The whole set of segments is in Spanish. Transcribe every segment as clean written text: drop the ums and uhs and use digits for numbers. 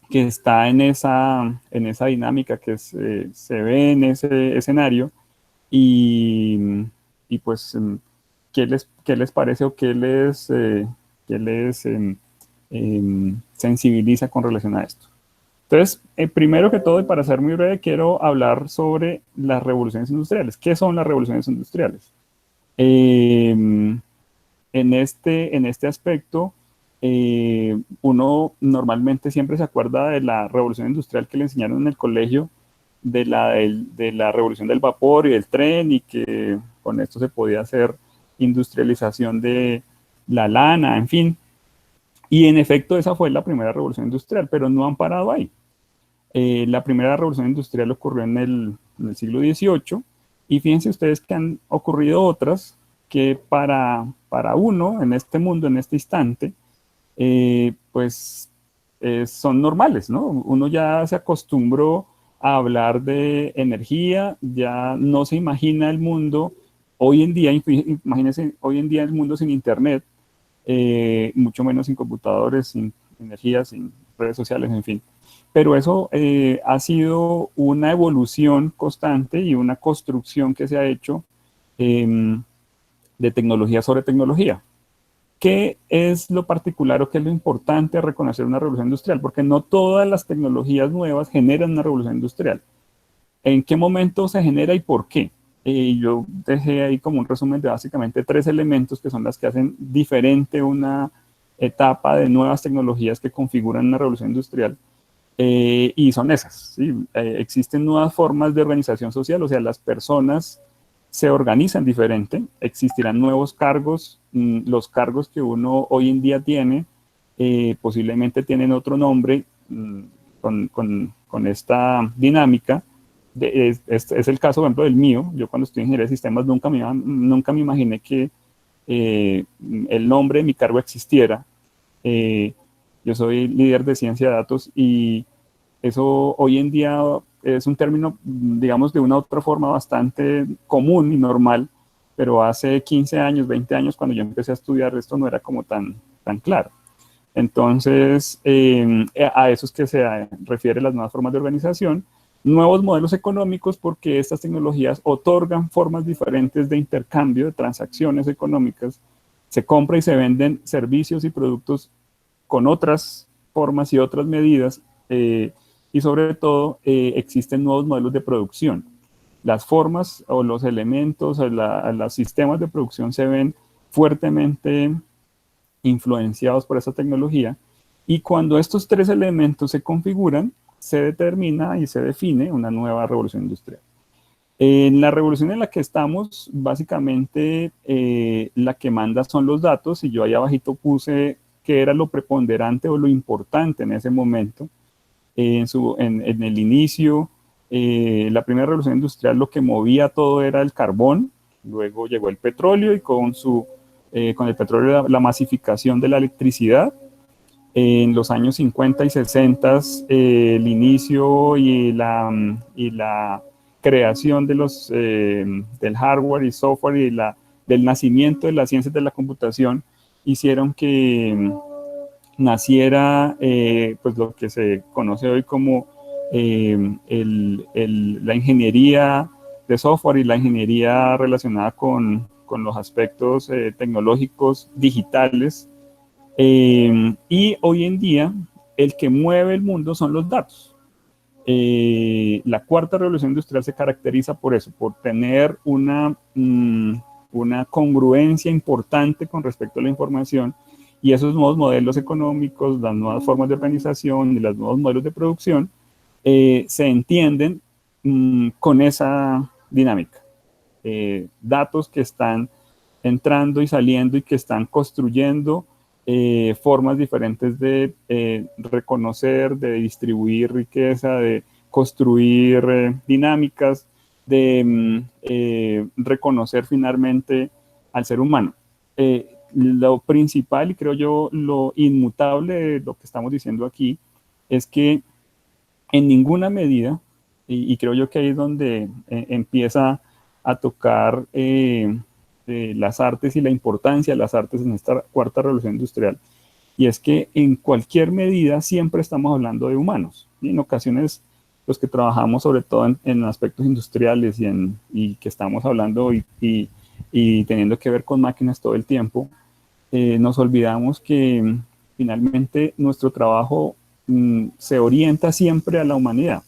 que está en esa dinámica, que se ve en ese escenario y, y pues, qué les parece o qué les sensibiliza con relación a esto. Entonces, primero que todo, y para ser muy breve, quiero hablar sobre las revoluciones industriales. ¿Qué son las revoluciones industriales? Eh, en este aspecto, uno normalmente siempre se acuerda de la revolución industrial que le enseñaron en el colegio, de la revolución del vapor y del tren, y que con esto se podía hacer industrialización de la lana, en fin. Y en efecto, esa fue la primera revolución industrial, pero no han parado ahí. La primera revolución industrial ocurrió en el siglo XVIII, y fíjense ustedes que han ocurrido otras que para uno en este mundo, en este instante, pues son normales, ¿no? Uno ya se acostumbró a hablar de energía, ya no se imagina el mundo hoy en día, imagínense hoy en día el mundo sin internet, mucho menos sin computadores, sin energía, sin redes sociales, en fin. Pero eso ha sido una evolución constante y una construcción que se ha hecho eh, de tecnología sobre tecnología. ¿Qué es lo particular o qué es lo importante de reconocer una revolución industrial? Porque no todas las tecnologías nuevas generan una revolución industrial. ¿En qué momento se genera y por qué? Yo dejé ahí como un resumen de básicamente tres elementos que son las que hacen diferente una etapa de nuevas tecnologías que configuran una revolución industrial. Y son esas, ¿sí? Existen nuevas formas de organización social, o sea, las personas se organizan diferente, existirán nuevos cargos, los cargos que uno hoy en día tiene posiblemente tienen otro nombre, con esta dinámica. Es el caso, por ejemplo, del mío. Yo cuando estudié ingeniería de sistemas nunca me imaginé que el nombre de mi cargo existiera. Eh, yo soy líder de ciencia de datos, y eso hoy en día es un término, digamos, de una otra forma bastante común y normal, pero hace 15 años, 20 años, cuando yo empecé a estudiar esto, no era como tan claro. Entonces, a eso es que se refiere las nuevas formas de organización, nuevos modelos económicos, porque estas tecnologías otorgan formas diferentes de intercambio, de transacciones económicas. Se compra y se venden servicios y productos con otras formas y otras medidas, y sobre todo existen nuevos modelos de producción. Las formas o los elementos o los sistemas de producción se ven fuertemente influenciados por esa tecnología, y cuando estos tres elementos se configuran, se determina y se define una nueva revolución industrial. En la revolución en la que estamos, básicamente la que manda son los datos, y yo ahí abajito puse qué era lo preponderante o lo importante en ese momento. En el inicio, la primera revolución industrial, lo que movía todo era el carbón, luego llegó el petróleo, y con el petróleo la masificación de la electricidad. En los años 50 y 60, el inicio y la creación del hardware y software del nacimiento de las ciencias de la computación hicieron que naciera pues lo que se conoce hoy como la ingeniería de software y la ingeniería relacionada con los aspectos tecnológicos digitales. Y hoy en día el que mueve el mundo son los datos. La cuarta revolución industrial se caracteriza por eso, por tener una congruencia importante con respecto a la información, y esos nuevos modelos económicos, las nuevas formas de organización y los nuevos modelos de producción se entienden con esa dinámica. Datos que están entrando y saliendo y que están construyendo formas diferentes de reconocer, de distribuir riqueza, de construir dinámicas, de reconocer finalmente al ser humano. Lo principal, y creo yo lo inmutable de lo que estamos diciendo aquí, es que en ninguna medida, y creo yo que ahí es donde empieza a tocar las artes y la importancia de las artes en esta cuarta revolución industrial, y es que en cualquier medida siempre estamos hablando de humanos. Y en ocasiones los que trabajamos sobre todo en aspectos industriales y que estamos hablando y teniendo que ver con máquinas todo el tiempo, nos olvidamos que finalmente nuestro trabajo se orienta siempre a la humanidad.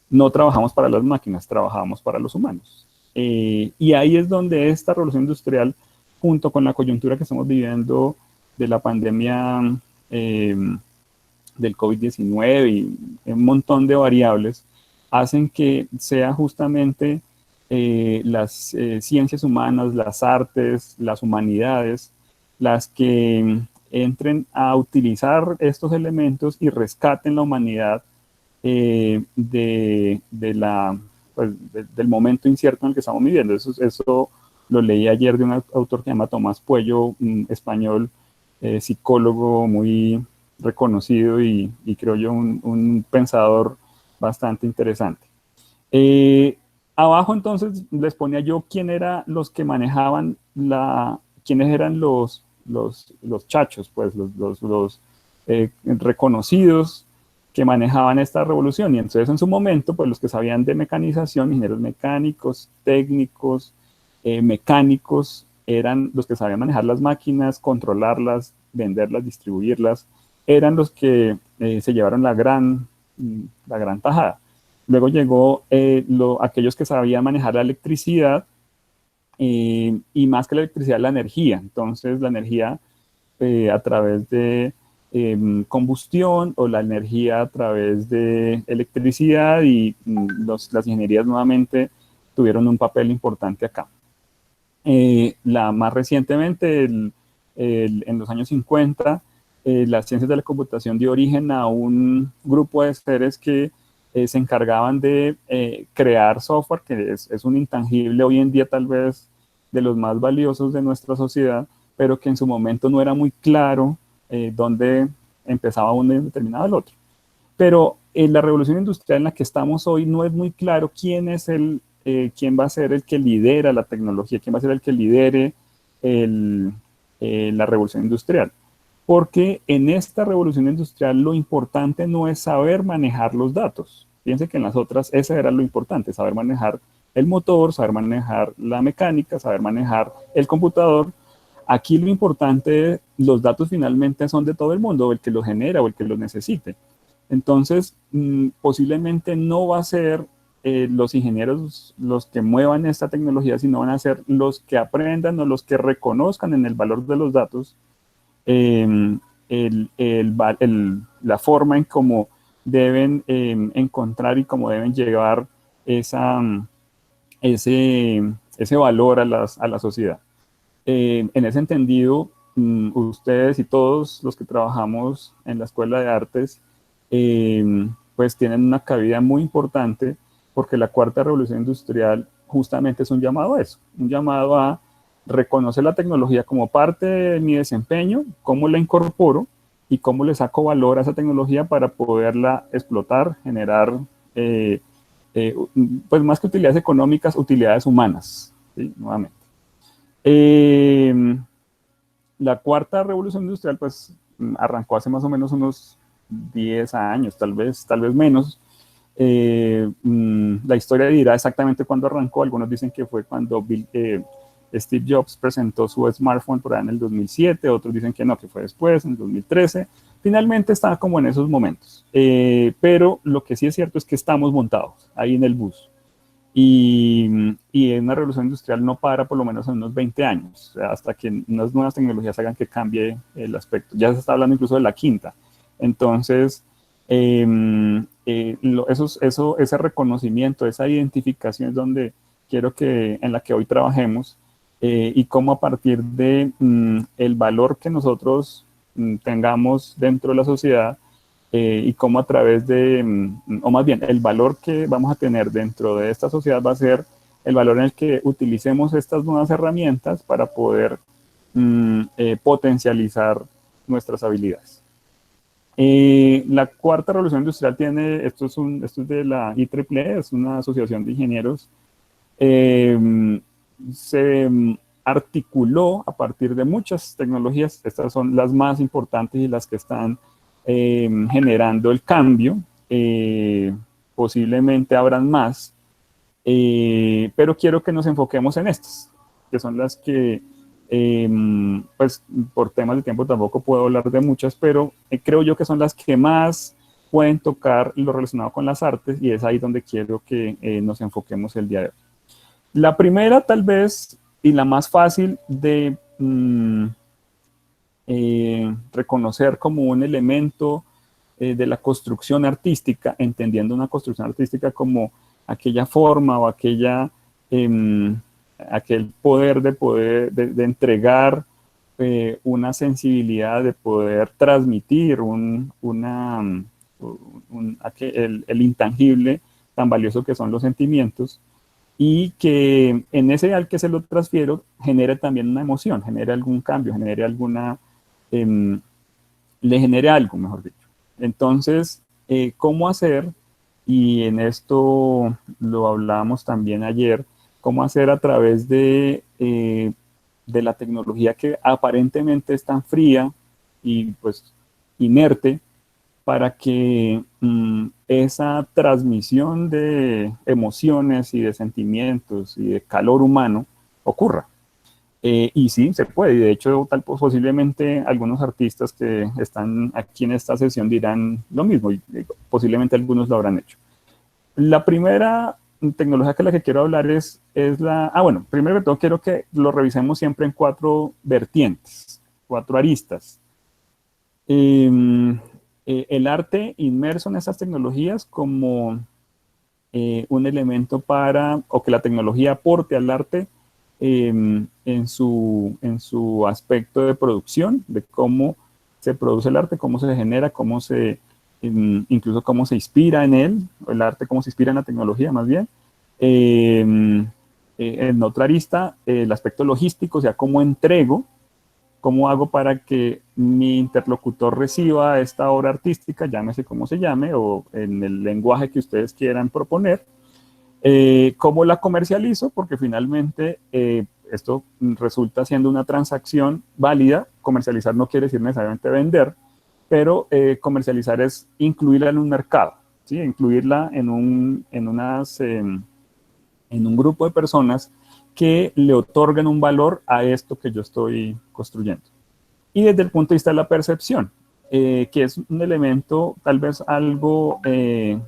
No trabajamos para las máquinas, trabajamos para los humanos. Y ahí es donde esta revolución industrial, junto con la coyuntura que estamos viviendo de la pandemia eh, del COVID-19 y un montón de variables, hacen que sea justamente las ciencias humanas, las artes, las humanidades, las que entren a utilizar estos elementos y rescaten la humanidad pues, del momento incierto en el que estamos viviendo. Eso lo leí ayer de un autor que se llama Tomás Puello, un español, psicólogo muy reconocido y creo yo un pensador bastante interesante. Eh, Abajo entonces les ponía yo quién eran los que manejaban quiénes eran los chachos, pues los reconocidos que manejaban esta revolución. Y entonces en su momento, pues los que sabían de mecanización, ingenieros mecánicos, técnicos, mecánicos, eran los que sabían manejar las máquinas, controlarlas, venderlas, distribuirlas, eran los que se llevaron la gran tajada. Luego llegó aquellos que sabían manejar la electricidad y más que la electricidad, la energía. Entonces la energía a través de combustión o la energía a través de electricidad y las ingenierías nuevamente tuvieron un papel importante acá. Más recientemente, en los años 50, las ciencias de la computación dio origen a un grupo de seres que se encargaban de crear software, que es un intangible hoy en día tal vez de los más valiosos de nuestra sociedad, pero que en su momento no era muy claro dónde empezaba uno y determinaba el otro. Pero en la revolución industrial en la que estamos hoy no es muy claro quién va a ser el que lidera la tecnología, quién va a ser el que lidere la revolución industrial. Porque en esta revolución industrial lo importante no es saber manejar los datos. Fíjense que en las otras ese era lo importante, saber manejar el motor, saber manejar la mecánica, saber manejar el computador. Aquí lo importante, los datos finalmente son de todo el mundo, o el que los genera o el que los necesite. Entonces, posiblemente no va a ser los ingenieros los que muevan esta tecnología, sino van a ser los que aprendan o los que reconozcan en el valor de los datos eh, la forma en cómo deben encontrar y cómo deben llevar ese valor a la sociedad. En ese entendido, ustedes y todos los que trabajamos en la Escuela de Artes, pues tienen una cabida muy importante porque la cuarta revolución industrial justamente es un llamado a eso, un llamado a reconocer la tecnología como parte de mi desempeño, cómo la incorporo y cómo le saco valor a esa tecnología para poderla explotar, generar, pues más que utilidades económicas, utilidades humanas, ¿sí? Nuevamente. La cuarta revolución industrial pues arrancó hace más o menos unos 10 años, tal vez menos. La historia dirá exactamente cuándo arrancó. Algunos dicen que fue cuando Steve Jobs presentó su smartphone por ahí en el 2007, otros dicen que no, que fue después, en el 2013. Finalmente está como en esos momentos. Pero lo que sí es cierto es que estamos montados ahí en el bus. Y una revolución industrial no para por lo menos en unos 20 años, o sea, hasta que unas nuevas tecnologías hagan que cambie el aspecto. Ya se está hablando incluso de la quinta. Entonces, ese reconocimiento, esa identificación es donde quiero en la que hoy trabajemos y cómo a partir de el valor que nosotros tengamos dentro de la sociedad, y cómo a través o más bien, el valor que vamos a tener dentro de esta sociedad va a ser el valor en el que utilicemos estas nuevas herramientas para poder potencializar nuestras habilidades. La cuarta revolución industrial esto es de la IEEE, es una asociación de ingenieros, se articuló a partir de muchas tecnologías. Estas son las más importantes y las que están generando el cambio. Posiblemente habrán más, pero quiero que nos enfoquemos en estas, que son las que, pues por temas de tiempo tampoco puedo hablar de muchas, pero creo yo que son las que más pueden tocar lo relacionado con las artes, y es ahí donde quiero que nos enfoquemos el día de hoy. La primera, tal vez, y la más fácil de reconocer como un elemento de la construcción artística, entendiendo una construcción artística como aquella forma o aquel poder de entregar una sensibilidad, de poder transmitir el intangible tan valioso que son los sentimientos, y que en ese al que se lo transfiero genere también una emoción, genere algún cambio, le genere algo, mejor dicho. Entonces, ¿cómo hacer? Y en esto lo hablábamos también ayer, cómo hacer a través de la tecnología que aparentemente es tan fría y pues inerte, para que esa transmisión de emociones y de sentimientos y de calor humano ocurra. Y sí, se puede. Y de hecho, posiblemente algunos artistas que están aquí en esta sesión dirán lo mismo, y posiblemente algunos lo habrán hecho. La primera tecnología que la que quiero hablar es la... bueno, primero que todo quiero que lo revisemos siempre en 4 vertientes, 4 aristas. El arte inmerso en estas tecnologías como un elemento o que la tecnología aporte al arte en su aspecto de producción, de cómo se produce el arte, cómo se genera, incluso cómo se inspira en él, el arte, cómo se inspira en la tecnología más bien. En otra arista, el aspecto logístico, o sea, cómo entrego, cómo hago para que mi interlocutor reciba esta obra artística, llámese como se llame, o en el lenguaje que ustedes quieran proponer. ¿Cómo la comercializo? Porque finalmente esto resulta siendo una transacción válida. Comercializar no quiere decir necesariamente vender, pero comercializar es incluirla en un mercado, ¿sí? Incluirla en un grupo de personas que le otorgan un valor a esto que yo estoy construyendo. Y desde el punto de vista de la percepción, que es un elemento tal vez algo, si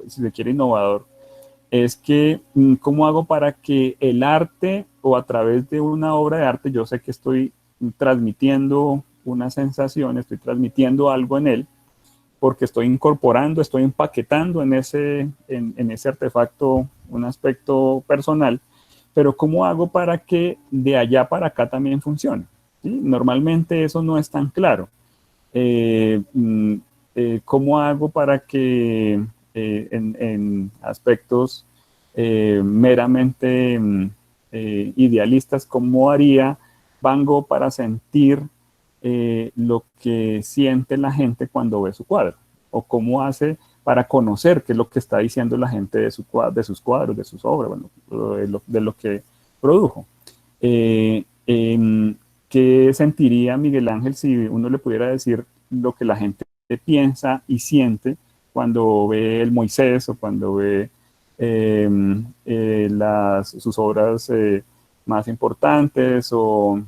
se quiere, innovador, es que cómo hago para que el arte, o a través de una obra de arte, yo sé que estoy transmitiendo una sensación, estoy transmitiendo algo en él, porque estoy incorporando, estoy empaquetando en ese artefacto un aspecto personal, pero ¿cómo hago para que de allá para acá también funcione? ¿Sí? Normalmente eso no es tan claro. ¿Cómo hago para que en aspectos meramente idealistas, cómo haría Van Gogh para sentir lo que siente la gente cuando ve su cuadro? ¿O cómo hace para conocer qué es lo que está diciendo la gente de sus cuadros, de sus obras, bueno, de lo que produjo? ¿Qué sentiría Miguel Ángel si uno le pudiera decir lo que la gente piensa y siente cuando ve el Moisés, o cuando ve sus obras más importantes, o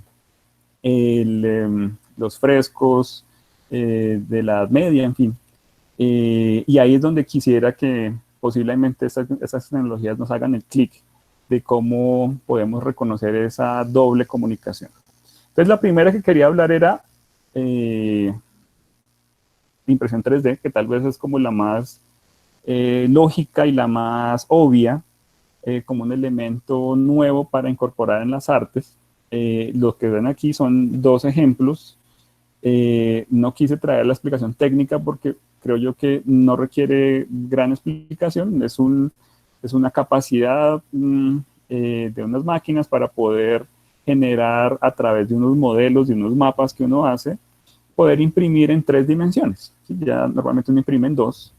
los frescos de la Edad Media, en fin? Y ahí es donde quisiera que posiblemente esas tecnologías nos hagan el clic de cómo podemos reconocer esa doble comunicación. Entonces, la primera que quería hablar era impresión 3D, que tal vez es como la más lógica y la más obvia, como un elemento nuevo para incorporar en las artes. Los que ven aquí son 2 ejemplos. No quise traer la explicación técnica porque creo yo que no requiere gran explicación. Es una capacidad de unas máquinas para poder generar, a través de unos modelos, de unos mapas que uno hace, poder imprimir en 3 dimensiones. ¿Sí? Ya normalmente uno imprime en 2,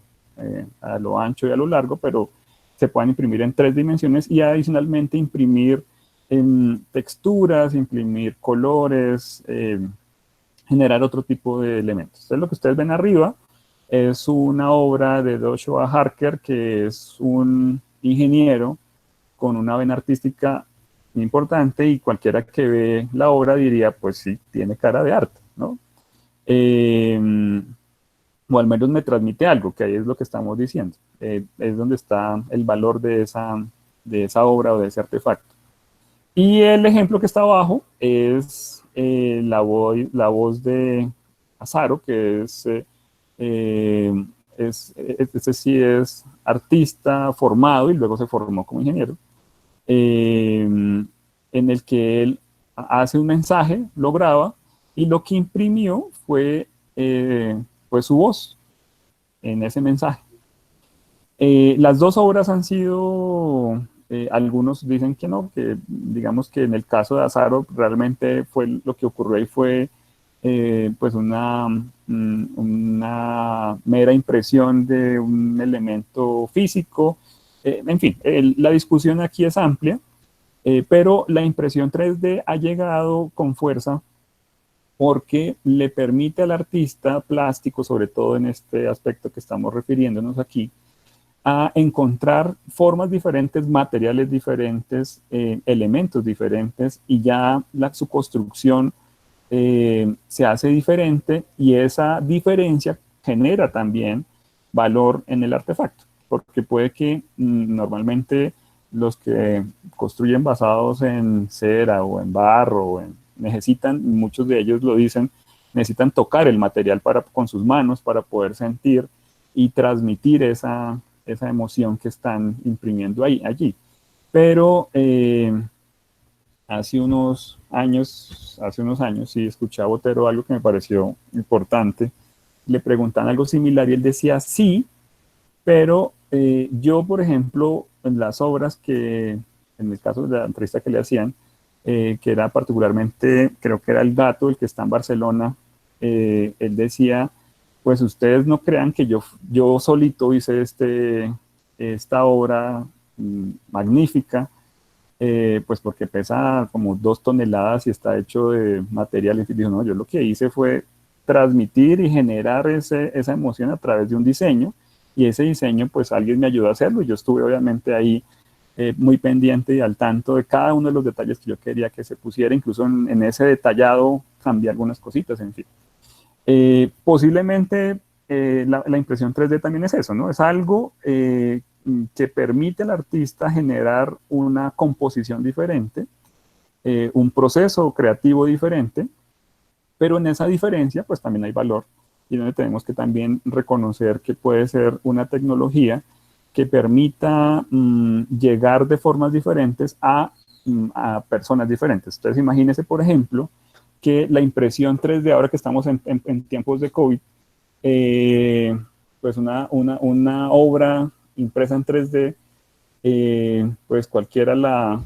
a lo ancho y a lo largo, pero se pueden imprimir en 3 dimensiones, y adicionalmente imprimir texturas, imprimir colores, generar otro tipo de elementos. Entonces, lo que ustedes ven arriba es una obra de Joshua Harker, que es un ingeniero con una vena artística importante, y cualquiera que ve la obra diría, pues sí, tiene cara de arte, ¿no? O al menos me transmite algo, que ahí es lo que estamos diciendo. Es donde está el valor de esa obra o de ese artefacto. Y el ejemplo que está abajo es la voz de Azaro, que este sí es artista formado y luego se formó como ingeniero, en el que él hace un mensaje, lo graba, y lo que imprimió fue su voz en ese mensaje. Las dos obras han sido, algunos dicen que no, que digamos que en el caso de Azaro realmente fue lo que ocurrió ahí fue pues una mera impresión de un elemento físico. En fin, la discusión aquí es amplia, pero la impresión 3D ha llegado con fuerza porque le permite al artista plástico, sobre todo en este aspecto que estamos refiriéndonos aquí, a encontrar formas diferentes, materiales diferentes, elementos diferentes, y ya su construcción se hace diferente, y esa diferencia genera también valor en el artefacto, porque puede que normalmente los que construyen basados en cera o en barro, necesitan, muchos de ellos lo dicen, necesitan tocar el material con sus manos para poder sentir y transmitir esa emoción que están imprimiendo allí. Pero hace unos años, sí, escuché a Botero algo que me pareció importante. Le preguntan algo similar y él decía sí, pero yo, por ejemplo, en las obras en el caso de la entrevista que le hacían, que era particularmente, creo que era El Gato, el que está en Barcelona, él decía, pues ustedes no crean que yo solito hice esta obra magnífica, pues porque pesa como 2 toneladas y está hecho de material. Y dijo, no, yo lo que hice fue transmitir y generar esa emoción a través de un diseño, y ese diseño pues alguien me ayudó a hacerlo, y yo estuve obviamente ahí muy pendiente y al tanto de cada uno de los detalles que yo quería que se pusiera, incluso en ese detallado cambié algunas cositas, en fin. Posiblemente la impresión 3D también es eso, ¿no? Es algo que permite al artista generar una composición diferente, un proceso creativo diferente, pero en esa diferencia pues también hay valor, y donde tenemos que también reconocer que puede ser una tecnología que permita llegar de formas diferentes a personas diferentes. Entonces imagínense, por ejemplo, que la impresión 3D, ahora que estamos en tiempos de COVID, pues una obra impresa en 3D, pues cualquiera la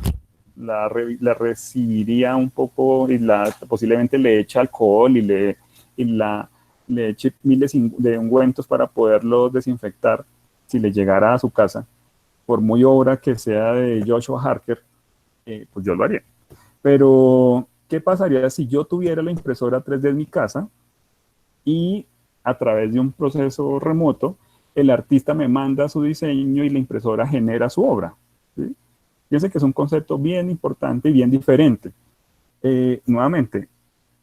recibiría un poco, y posiblemente le echa alcohol le eche miles de ungüentos para poderlo desinfectar si le llegara a su casa. Por muy obra que sea de Joshua Harker, pues yo lo haría. Pero, ¿qué pasaría si yo tuviera la impresora 3D en mi casa y a través de un proceso remoto el artista me manda su diseño y la impresora genera su obra? ¿Sí? Fíjense que es un concepto bien importante y bien diferente. Nuevamente,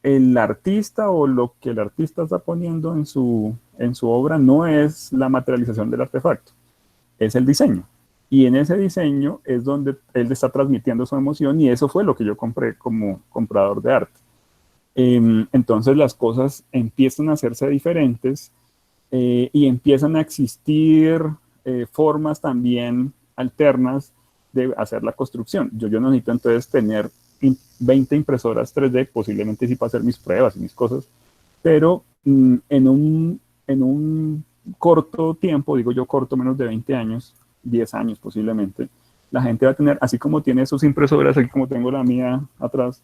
el artista o lo que el artista está poniendo en su obra no es la materialización del artefacto, es el diseño. Y en ese diseño es donde él está transmitiendo su emoción, y eso fue lo que yo compré como comprador de arte. Entonces las cosas empiezan a hacerse diferentes, y empiezan a existir formas también alternas de hacer la construcción. Yo no necesito entonces tener 20 impresoras 3D, posiblemente sí para hacer mis pruebas y mis cosas, pero en un corto tiempo, digo yo corto, menos de 20 años, 10 años posiblemente, la gente va a tener, así como tiene sus impresoras, así como tengo la mía atrás,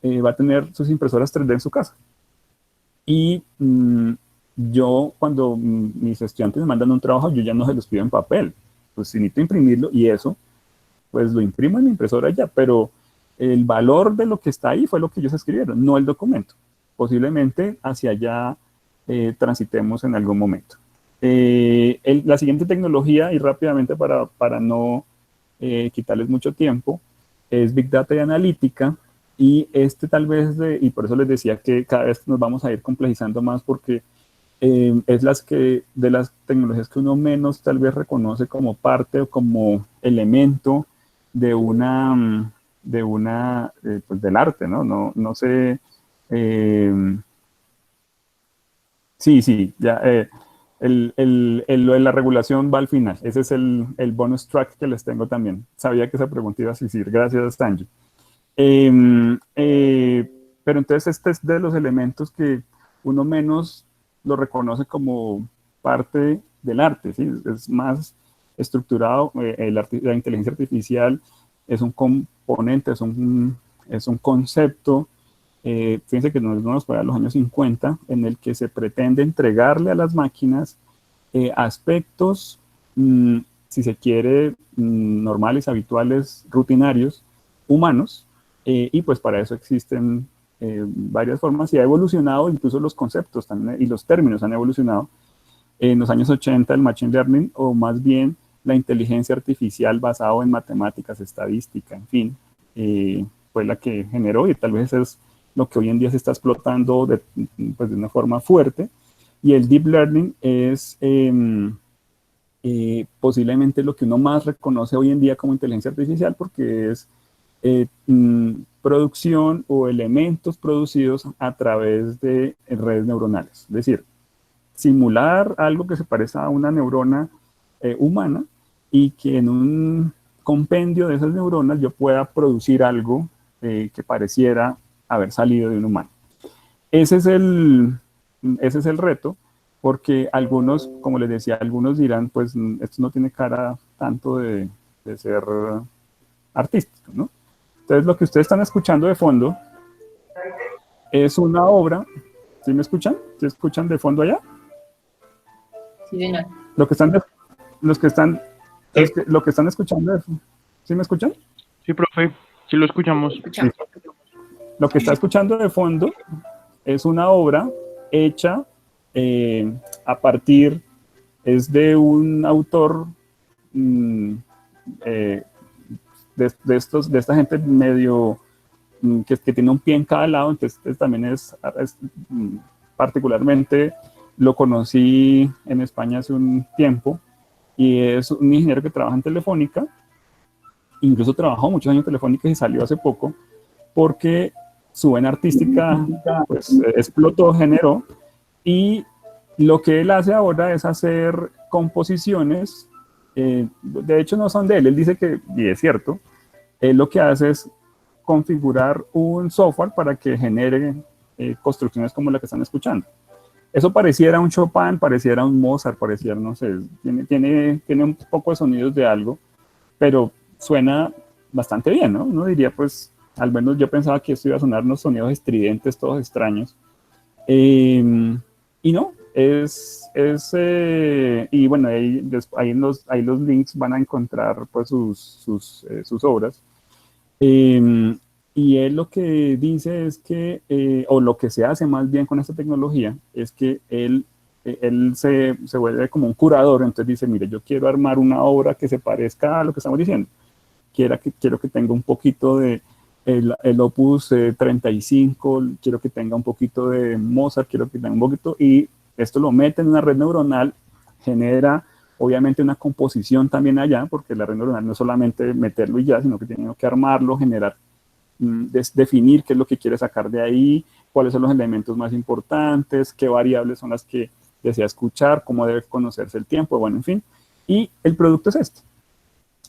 va a tener sus impresoras 3D en su casa. Y yo, cuando mis estudiantes me mandan un trabajo, yo ya no se los pido en papel. Pues si necesito imprimirlo y eso, pues lo imprimo en mi impresora ya, pero el valor de lo que está ahí fue lo que ellos escribieron, no el documento. Posiblemente hacia allá transitemos en algún momento. La siguiente tecnología, y rápidamente para no quitarles mucho tiempo, es Big Data y Analítica, y tal vez, y por eso les decía que cada vez nos vamos a ir complejizando más, porque es de las tecnologías que uno menos tal vez reconoce como parte o como elemento de pues del arte, ¿no? No sé. Sí, sí, ya. Lo de la regulación va al final. Ese es el bonus track que les tengo también. Sabía que esa pregunta iba a existir. Gracias, Tanji. Pero entonces este es de los elementos que uno menos lo reconoce como parte del arte, ¿sí? Es más estructurado. La inteligencia artificial es un componente, es un concepto. Fíjense que nos vamos para los años 50, en el que se pretende entregarle a las máquinas aspectos, si se quiere, normales, habituales, rutinarios, humanos, y pues para eso existen varias formas y ha evolucionado, incluso los conceptos también y los términos han evolucionado. En los años 80 el machine learning, o más bien la inteligencia artificial basada en matemáticas, estadística, en fin, fue la que generó, y tal vez es lo que hoy en día se está explotando pues de una forma fuerte. Y el deep learning es posiblemente lo que uno más reconoce hoy en día como inteligencia artificial, porque es producción o elementos producidos a través de redes neuronales. Es decir, simular algo que se parezca a una neurona humana, y que en un compendio de esas neuronas yo pueda producir algo que pareciera haber salido de un humano. Ese es ese es el reto, porque algunos, como les decía, algunos dirán, pues esto no tiene cara tanto de ser artístico, ¿no? Entonces lo que ustedes están escuchando de fondo es una obra. ¿Sí me escuchan? ¿Sí escuchan de fondo allá? Sí, señor. Lo que están, los que están, lo que están escuchando, ¿sí me escuchan? Sí, profe, sí lo escuchamos. Escuchamos. Lo que está escuchando de fondo es una obra hecha a partir, es de un autor eh, de esta gente medio que tiene un pie en cada lado. Entonces también particularmente lo conocí en España hace un tiempo, y es un ingeniero que trabaja en Telefónica, incluso trabajó muchos años en Telefónica y salió hace poco porque su vena artística pues explotó, generó, y lo que él hace ahora es hacer composiciones, de hecho no son de él dice que, y es cierto, él lo que hace es configurar un software para que genere construcciones como la que están escuchando. Eso pareciera un Chopin, pareciera un Mozart, pareciera, no sé, tiene un poco de sonidos de algo, pero suena bastante bien, ¿no? Uno diría, pues, al menos yo pensaba que esto iba a sonar unos sonidos estridentes, todos extraños. Y no, y bueno, ahí los links van a encontrar pues sus obras. Y él lo que dice es que, o lo que se hace más bien con esta tecnología, es que él se vuelve como un curador. Entonces dice, mire, yo quiero armar una obra que se parezca a lo que estamos diciendo. Quiero que tenga un poquito de el Opus 35, quiero que tenga un poquito de Mozart, quiero que tenga un poquito, y esto lo mete en una red neuronal, genera obviamente una composición también allá, porque la red neuronal no es solamente meterlo y ya, sino que tiene que armarlo, generar, definir qué es lo que quiere sacar de ahí, cuáles son los elementos más importantes, qué variables son las que desea escuchar, cómo debe conocerse el tiempo, bueno, en fin. Y el producto es este.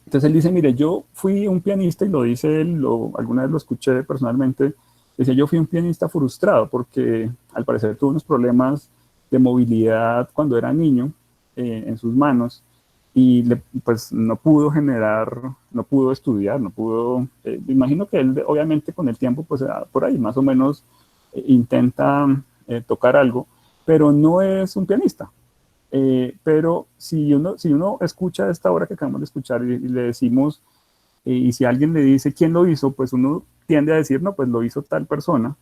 Entonces él dice, mire, yo fui un pianista, y lo dice él, alguna vez lo escuché personalmente, decía, yo fui un pianista frustrado porque al parecer tuvo unos problemas de movilidad cuando era niño en sus manos, y pues no pudo no pudo estudiar, no pudo, me imagino que él obviamente con el tiempo pues por ahí más o menos intenta tocar algo, pero no es un pianista. Pero si uno escucha esta obra que acabamos de escuchar, y le decimos, y si alguien le dice quién lo hizo, pues uno tiende a decir, no, pues lo hizo tal persona.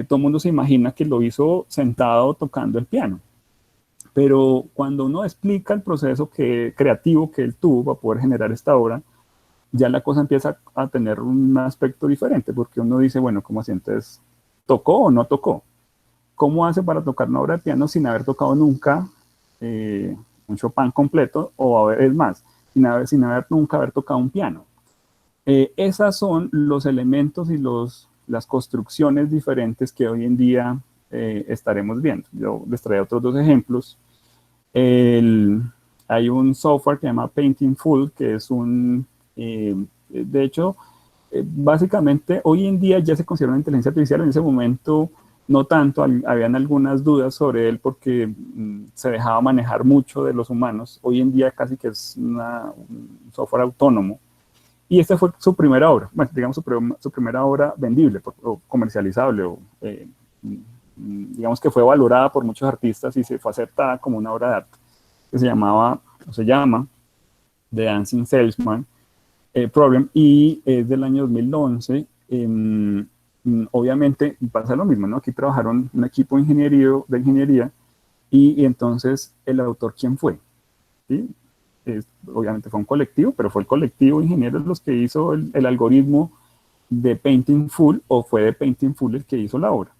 Todo el mundo se imagina que lo hizo sentado tocando el piano. Pero cuando uno explica el proceso creativo que él tuvo para poder generar esta obra, ya la cosa empieza a tener un aspecto diferente, porque uno dice, bueno, ¿cómo así? Entonces, ¿tocó o no tocó? ¿Cómo hace para tocar una obra de piano sin haber tocado nunca un Chopin completo? O es más, sin haber nunca haber tocado un piano. Esas son los elementos y las construcciones diferentes que hoy en día estaremos viendo. Yo les traía otros dos ejemplos. Hay un software que se llama Painting Full, que es de hecho, básicamente hoy en día ya se considera una inteligencia artificial. En ese momento no tanto, habían algunas dudas sobre él porque se dejaba manejar mucho de los humanos. Hoy en día casi que es un software autónomo. Y esta fue su primera obra, bueno, digamos su primera obra vendible o comercializable, digamos que fue valorada por muchos artistas y se fue aceptada como una obra de arte, que se llama The Dancing Salesman Problem, y es del año 2011. Obviamente pasa lo mismo, ¿no? Aquí trabajaron un equipo de ingeniería y entonces el autor, ¿quién fue? ¿Sí? Obviamente fue un colectivo, pero fue el colectivo de ingenieros los que hizo el algoritmo de Painting Full, o fue de Painting Full el que hizo la obra.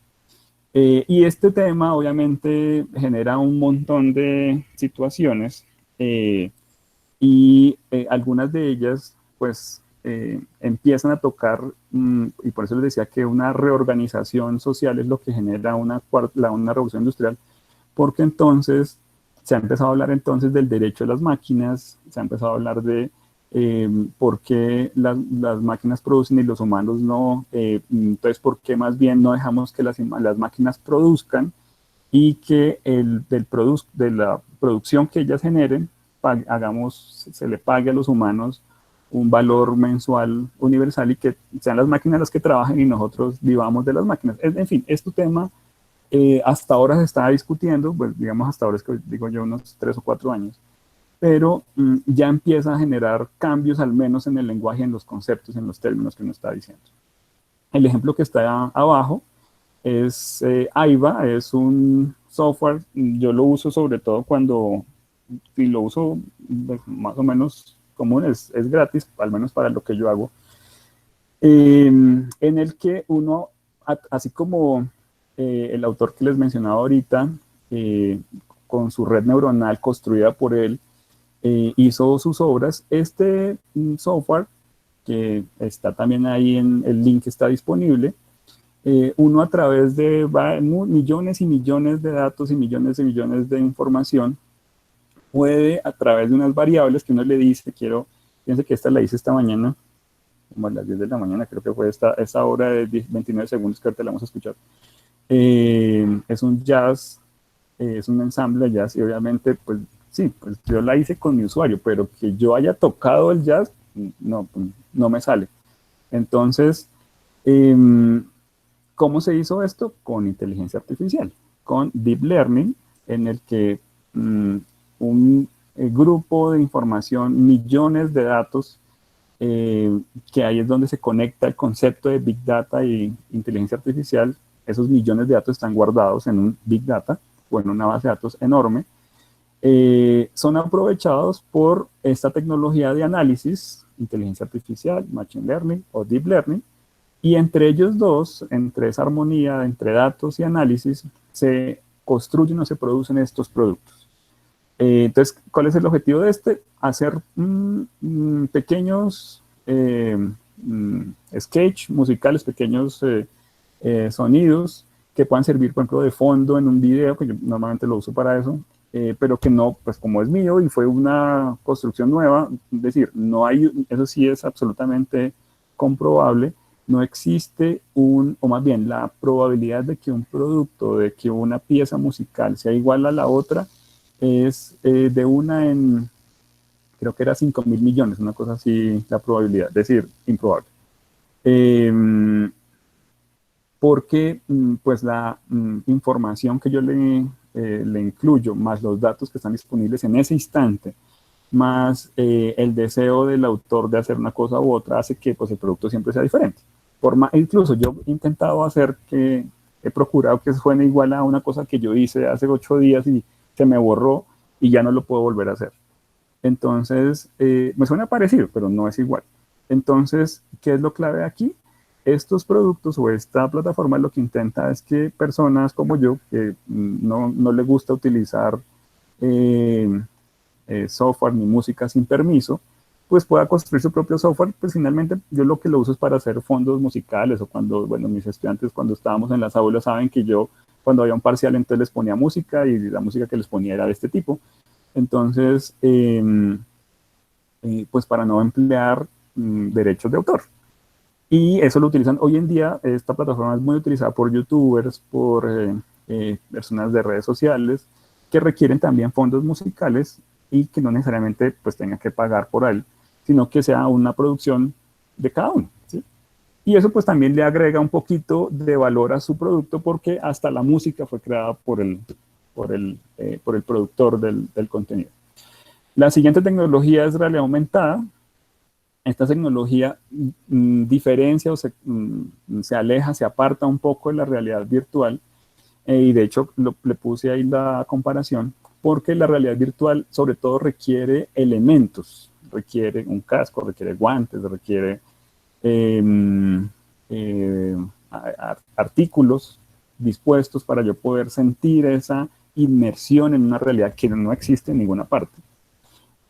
Y este tema obviamente genera un montón de situaciones y algunas de ellas pues empiezan a tocar, y por eso les decía que una reorganización social es lo que genera una revolución industrial, porque entonces se ha empezado a hablar entonces del derecho de las máquinas, se ha empezado a hablar de por qué las máquinas producen y los humanos no, entonces por qué más bien no dejamos que las máquinas produzcan y que de la producción que ellas generen, se le pague a los humanos un valor mensual universal y que sean las máquinas las que trabajen y nosotros vivamos de las máquinas. En fin, este tema hasta ahora se está discutiendo, pues digamos hasta ahora es que digo yo unos 3 o 4 años, pero ya empieza a generar cambios al menos en el lenguaje, en los conceptos, en los términos que uno está diciendo. El ejemplo que está abajo es Aiva, es un software, yo lo uso sobre todo y lo uso pues, más o menos común, es gratis, al menos para lo que yo hago, en el que uno, así como el autor que les mencionaba ahorita, con su red neuronal construida por él, hizo sus obras. Este software, que está también ahí en el link que está disponible, uno a través de millones y millones de datos y millones de información, puede a través de unas variables que uno le dice, fíjense que esta la hice esta mañana, como a las 10 de la mañana, creo que fue esta hora de 29 segundos que ahorita la vamos a escuchar. Es un jazz, es un ensamble de jazz y obviamente, pues sí, pues yo la hice con mi usuario, pero que yo haya tocado el jazz, no me sale. Entonces, ¿cómo se hizo esto? Con inteligencia artificial, con Deep Learning, en el que un grupo de información, millones de datos, que ahí es donde se conecta el concepto de Big Data y inteligencia artificial. Esos millones de datos están guardados en un Big Data o en una base de datos enorme. Son aprovechados por esta tecnología de análisis, inteligencia artificial, Machine Learning o Deep Learning, y entre ellos dos, entre esa armonía entre datos y análisis, se construyen o se producen estos productos. Entonces, ¿cuál es el objetivo de este? Hacer pequeños sketch musicales, pequeños sonidos que puedan servir, por ejemplo, de fondo en un video, que yo normalmente lo uso para eso, pero que no, pues como es mío y fue una construcción nueva, es decir, no hay, eso sí es absolutamente comprobable, no existe o más bien la probabilidad de que un producto, de que una pieza musical sea igual a la otra, es de una en, creo que era 5.000 millones, una cosa así, la probabilidad, es decir, improbable. Porque pues la información que yo le incluyo, más los datos que están disponibles en ese instante, más el deseo del autor de hacer una cosa u otra hace que pues, el producto siempre sea diferente. Incluso yo he intentado hacer que, he procurado que suene igual a una cosa que yo hice hace 8 días y se me borró y ya no lo puedo volver a hacer. Entonces, me suena parecido, pero no es igual. Entonces, ¿qué es lo clave aquí? Estos productos o esta plataforma lo que intenta es que personas como yo, que no le gusta utilizar software ni música sin permiso, pues pueda construir su propio software. Pues finalmente yo lo que lo uso es para hacer fondos musicales o cuando, bueno, mis estudiantes cuando estábamos en las aulas saben que yo cuando había un parcial entonces les ponía música y la música que les ponía era de este tipo. Entonces, pues para no emplear derechos de autor. Y eso lo utilizan hoy en día, esta plataforma es muy utilizada por youtubers, por personas de redes sociales, que requieren también fondos musicales y que no necesariamente pues tengan que pagar por él, sino que sea una producción de cada uno, ¿sí? Y eso pues también le agrega un poquito de valor a su producto porque hasta la música fue creada por el productor del contenido. La siguiente tecnología es realidad aumentada. Esta tecnología diferencia o se aleja, se aparta un poco de la realidad virtual y de hecho le puse ahí la comparación porque la realidad virtual sobre todo requiere elementos, requiere un casco, requiere guantes, requiere artículos dispuestos para yo poder sentir esa inmersión en una realidad que no existe en ninguna parte.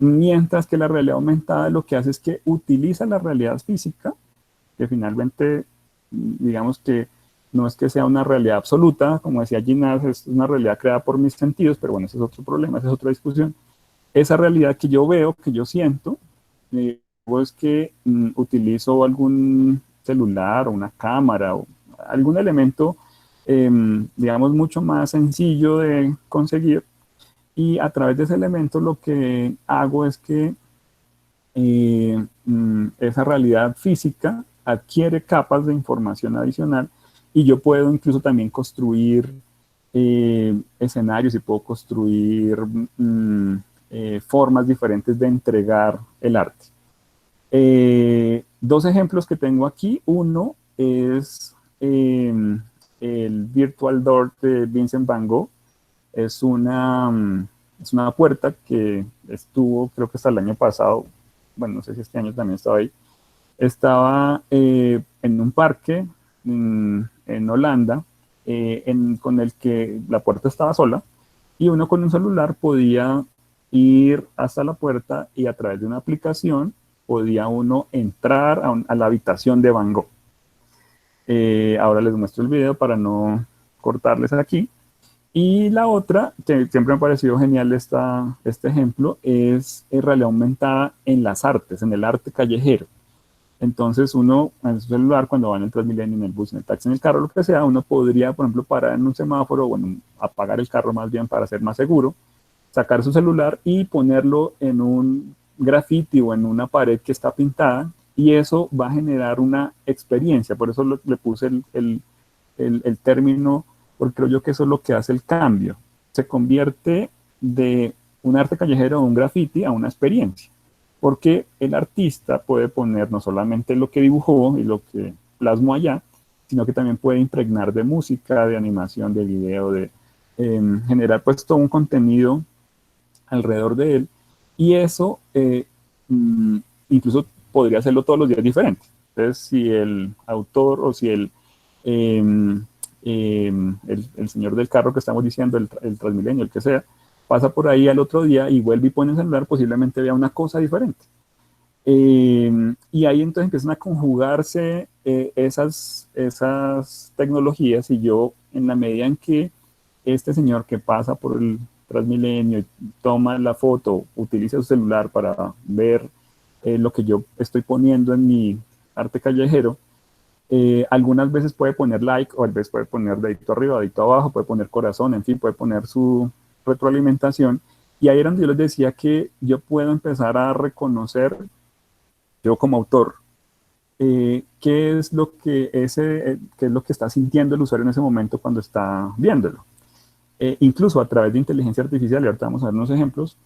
Mientras que la realidad aumentada lo que hace es que utiliza la realidad física, que finalmente, digamos que no es que sea una realidad absoluta, como decía Ginás, es una realidad creada por mis sentidos, pero bueno, ese es otro problema, esa es otra discusión. Esa realidad que yo veo, que yo siento, es que utilizo algún celular o una cámara o algún elemento, digamos, mucho más sencillo de conseguir, y a través de ese elemento lo que hago es que esa realidad física adquiere capas de información adicional y yo puedo incluso también construir escenarios y puedo construir formas diferentes de entregar el arte. Dos ejemplos que tengo aquí. Uno es el Virtual Door de Vincent Van Gogh. Es una puerta que estuvo, creo que hasta el año pasado, bueno, no sé si este año también estaba ahí, estaba en un parque en Holanda, con el que la puerta estaba sola, y uno con un celular podía ir hasta la puerta y a través de una aplicación podía uno entrar a la habitación de Van Gogh. Ahora les muestro el video para no cortarles aquí. Y la otra, que siempre me ha parecido genial este ejemplo, es realidad aumentada en las artes, en el arte callejero. Entonces uno en su celular, cuando va en el Transmilenio, en el bus, en el taxi, en el carro, lo que sea, uno podría, por ejemplo, parar en un semáforo, bueno, apagar el carro más bien para ser más seguro, sacar su celular y ponerlo en un graffiti o en una pared que está pintada, y eso va a generar una experiencia. Por eso le puse el término, porque creo yo que eso es lo que hace el cambio. Se convierte de un arte callejero o un graffiti a una experiencia, porque el artista puede poner no solamente lo que dibujó y lo que plasmó allá, sino que también puede impregnar de música, de animación, de video, de generar pues todo un contenido alrededor de él, y eso incluso podría hacerlo todos los días diferente. Entonces, si el autor o si el señor del carro que estamos diciendo, el Transmilenio, el que sea, pasa por ahí al otro día y vuelve y pone el celular, posiblemente vea una cosa diferente. Y ahí entonces empiezan a conjugarse esas tecnologías, y yo, en la medida en que este señor que pasa por el Transmilenio y toma la foto, utiliza su celular para ver lo que yo estoy poniendo en mi arte callejero, algunas veces puede poner like, o a veces puede poner dedito arriba, dedito abajo, puede poner corazón, en fin, puede poner su retroalimentación. Y ahí era donde yo les decía que yo puedo empezar a reconocer, yo como autor, qué es lo que está sintiendo el usuario en ese momento cuando está viéndolo. Incluso a través de inteligencia artificial, y ahorita vamos a ver unos ejemplos,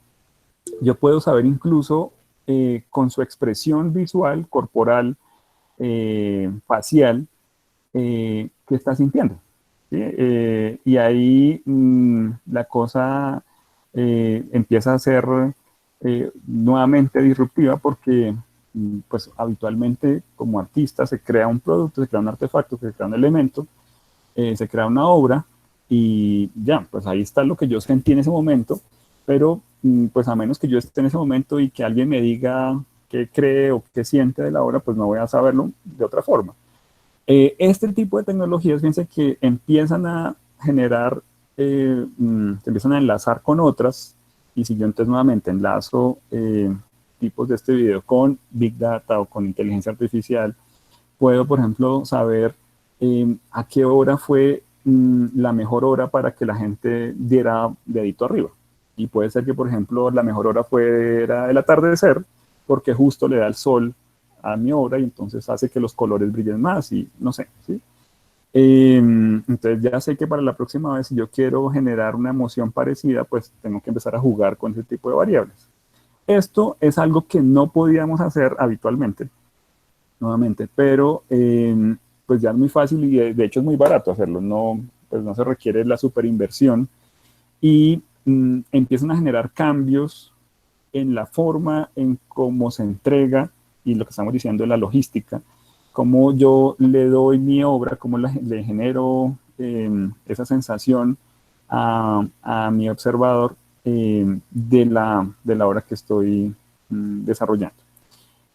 yo puedo saber incluso con su expresión visual, corporal, facial, qué está sintiendo. ¿Sí? Y ahí la cosa empieza a ser nuevamente disruptiva porque pues habitualmente como artista se crea un producto, se crea un artefacto, se crea un elemento, se crea una obra y ya, pues ahí está lo que yo sentí en ese momento, pero pues a menos que yo esté en ese momento y que alguien me diga qué cree o qué siente de la obra, pues no voy a saberlo de otra forma. Este tipo de tecnologías, fíjense que empiezan a generar, se empiezan a enlazar con otras, y si yo entonces nuevamente enlazo tipos de este video con Big Data o con inteligencia artificial, puedo, por ejemplo, saber a qué hora fue la mejor hora para que la gente diera dedito arriba. Y puede ser que, por ejemplo, la mejor hora fuera el atardecer, porque justo le da el sol a mi obra y entonces hace que los colores brillen más y no sé, ¿sí? Entonces ya sé que para la próxima vez, si yo quiero generar una emoción parecida, pues tengo que empezar a jugar con ese tipo de variables. Esto es algo que no podíamos hacer habitualmente, nuevamente, pero pues ya es muy fácil y de hecho es muy barato hacerlo, no, pues no se requiere la superinversión y empiezan a generar cambios en la forma en cómo se entrega y lo que estamos diciendo de la logística, cómo yo le doy mi obra, cómo le genero esa sensación a mi observador de la obra que estoy desarrollando.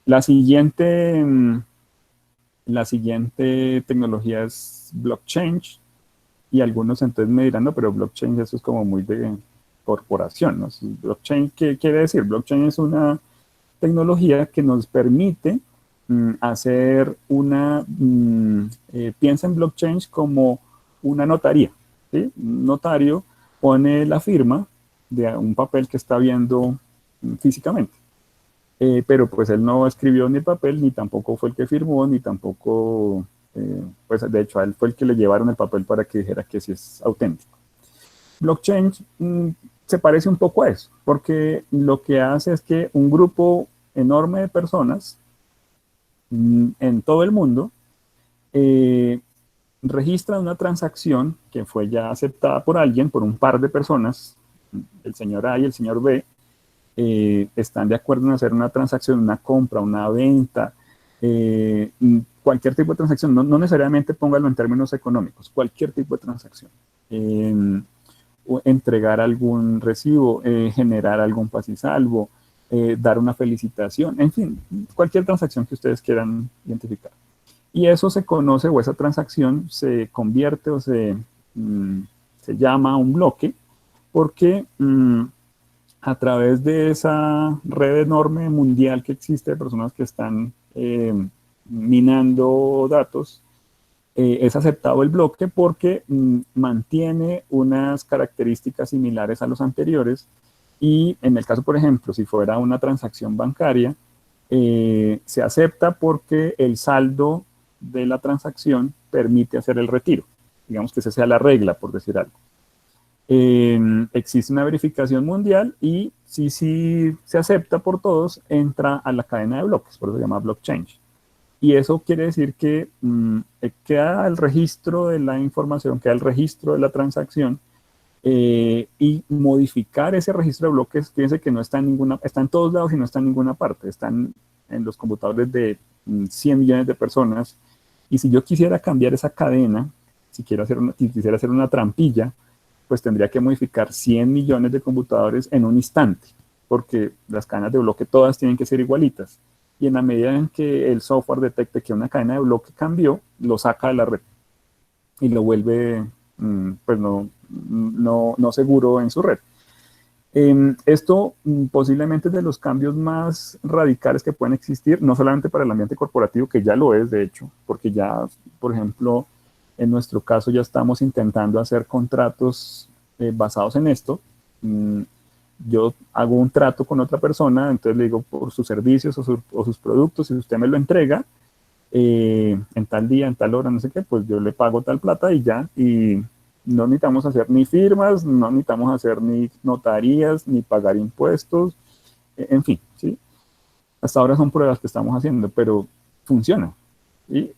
La siguiente, la siguiente tecnología es blockchain y algunos entonces me dirán, no, pero blockchain eso es como muy de corporación, ¿no? Blockchain, ¿qué quiere decir? Blockchain es una tecnología que nos permite hacer una, piensa en blockchain como una notaría, ¿sí? Un notario pone la firma de un papel que está viendo físicamente. Pero pues él no escribió ni el papel, ni tampoco fue el que firmó, ni tampoco, pues de hecho a él fue el que le llevaron el papel para que dijera que sí es auténtico. Blockchain se parece un poco a eso, porque lo que hace es que un grupo enorme de personas en todo el mundo registra una transacción que fue ya aceptada por alguien, por un par de personas, el señor A y el señor B, están de acuerdo en hacer una transacción, una compra, una venta, cualquier tipo de transacción, no, no necesariamente póngalo en términos económicos, cualquier tipo de transacción. Entregar algún recibo, generar algún paz y salvo, dar una felicitación, en fin, cualquier transacción que ustedes quieran identificar. Y eso se conoce, o esa transacción se convierte o se llama un bloque, porque a través de esa red enorme mundial que existe de personas que están minando datos, es aceptado el bloque porque mantiene unas características similares a los anteriores y en el caso, por ejemplo, si fuera una transacción bancaria, se acepta porque el saldo de la transacción permite hacer el retiro. Digamos que esa sea la regla, por decir algo. Existe una verificación mundial y si se acepta por todos, entra a la cadena de bloques, por eso se llama blockchain. Y eso quiere decir que queda el registro de la información, queda el registro de la transacción y modificar ese registro de bloques, fíjense que no está en ninguna, está en todos lados y no está en ninguna parte, están en los computadores de 100 millones de personas. Y si yo quisiera cambiar esa cadena, si quisiera hacer una trampilla, pues tendría que modificar 100 millones de computadores en un instante, porque las cadenas de bloque todas tienen que ser igualitas. Y en la medida en que el software detecte que una cadena de bloque cambió, lo saca de la red y lo vuelve pues no seguro en su red. Esto posiblemente es de los cambios más radicales que pueden existir, no solamente para el ambiente corporativo, que ya lo es de hecho, porque ya, por ejemplo, en nuestro caso ya estamos intentando hacer contratos basados en esto. Yo hago un trato con otra persona, entonces le digo por sus servicios o sus productos, si usted me lo entrega en tal día, en tal hora, no sé qué, pues yo le pago tal plata y ya, y no necesitamos hacer ni firmas, no necesitamos hacer ni notarías, ni pagar impuestos, En fin, ¿sí? Hasta ahora son pruebas que estamos haciendo, pero funciona. ¿Sí?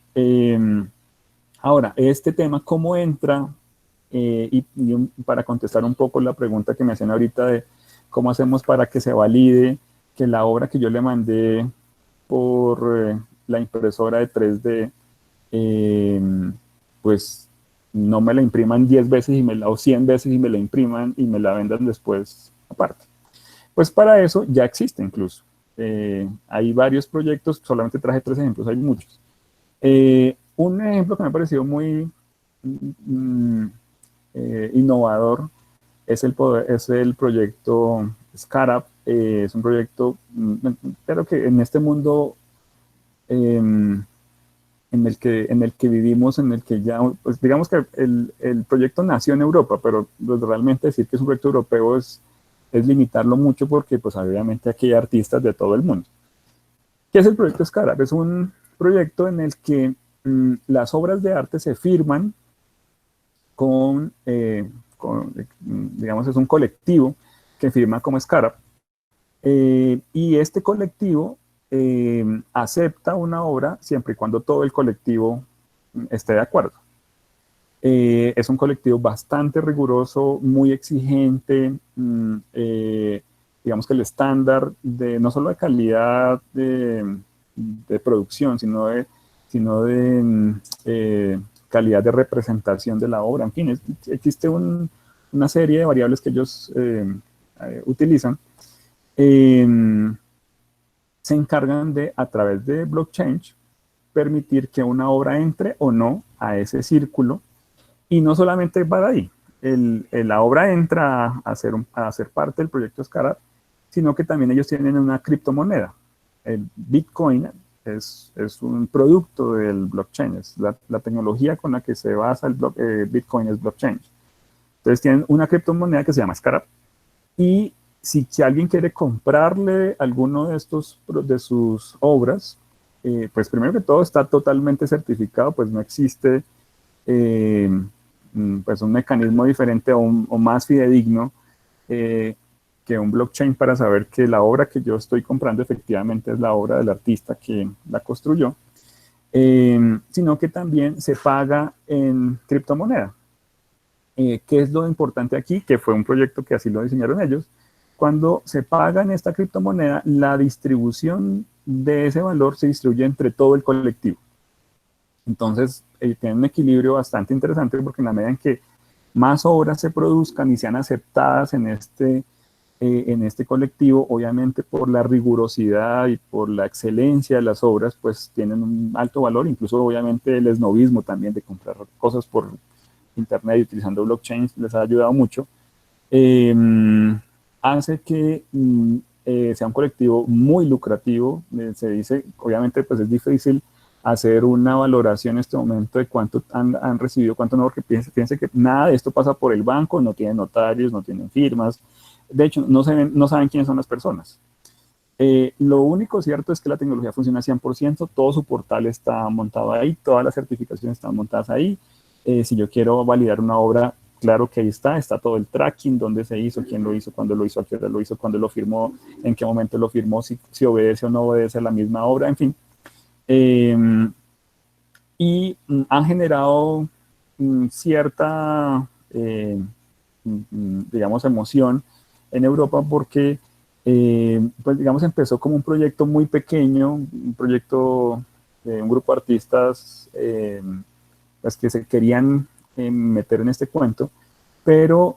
Ahora, este tema, ¿cómo entra? Para contestar un poco la pregunta que me hacían ahorita de cómo hacemos para que se valide que la obra que yo le mandé por la impresora de 3D, pues no me la impriman 10 veces o 100 veces y me la impriman y me la vendan después aparte. Pues para eso ya existe incluso. Hay varios proyectos, solamente traje 3 ejemplos, hay muchos. Un ejemplo que me ha parecido muy innovador es el proyecto ScarApp. Es un proyecto, pero que en este mundo en el que vivimos, en el que ya, pues digamos que el proyecto nació en Europa, pero pues, realmente decir que es un proyecto europeo es limitarlo mucho porque pues obviamente aquí hay artistas de todo el mundo. ¿Qué es el proyecto ScarApp? Es un proyecto en el que las obras de arte se firman digamos, es un colectivo que firma como ScarApp, y este colectivo acepta una obra siempre y cuando todo el colectivo esté de acuerdo. Es un colectivo bastante riguroso, muy exigente, digamos que el estándar no solo de calidad de producción, sino de calidad de representación de la obra. En fin, existe una serie de variables que ellos utilizan. Se encargan de, a través de blockchain, permitir que una obra entre o no a ese círculo, y no solamente va de ahí. La obra entra a ser parte del proyecto ScarApp, sino que también ellos tienen una criptomoneda. El Bitcoin es un producto del blockchain, es la tecnología con la que se basa Bitcoin es blockchain. Entonces tienen una criptomoneda que se llama ScarApp, y si alguien quiere comprarle alguno de sus obras, pues primero que todo está totalmente certificado, pues no existe pues un mecanismo diferente o más fidedigno que un blockchain para saber que la obra que yo estoy comprando efectivamente es la obra del artista que la construyó, sino que también se paga en criptomoneda. ¿Qué es lo importante aquí? Que fue un proyecto que así lo diseñaron ellos. Cuando se paga en esta criptomoneda, la distribución de ese valor se distribuye entre todo el colectivo. Entonces, tiene un equilibrio bastante interesante porque en la medida en que más obras se produzcan y sean aceptadas en este colectivo, obviamente por la rigurosidad y por la excelencia de las obras, pues tienen un alto valor, incluso obviamente el esnovismo también de comprar cosas por internet y utilizando blockchain les ha ayudado mucho, hace que sea un colectivo muy lucrativo. Se dice, obviamente pues es difícil hacer una valoración en este momento de cuánto han recibido, cuánto no, porque piense que nada de esto pasa por el banco, no tienen notarios, no tienen firmas, de hecho no saben quiénes son las personas. Lo único cierto es que la tecnología funciona 100%, todo su portal está montado ahí, todas las certificaciones están montadas ahí. Si yo quiero validar una obra, claro que ahí está todo el tracking, dónde se hizo, quién lo hizo, cuándo lo hizo, a qué hora lo hizo, cuándo lo firmó, en qué momento lo firmó, si obedece o no obedece a la misma obra, en fin. Y han generado cierta, digamos, emoción en Europa porque, pues, digamos, empezó como un proyecto muy pequeño, un proyecto de un grupo de artistas pues, que se querían meter en este cuento, pero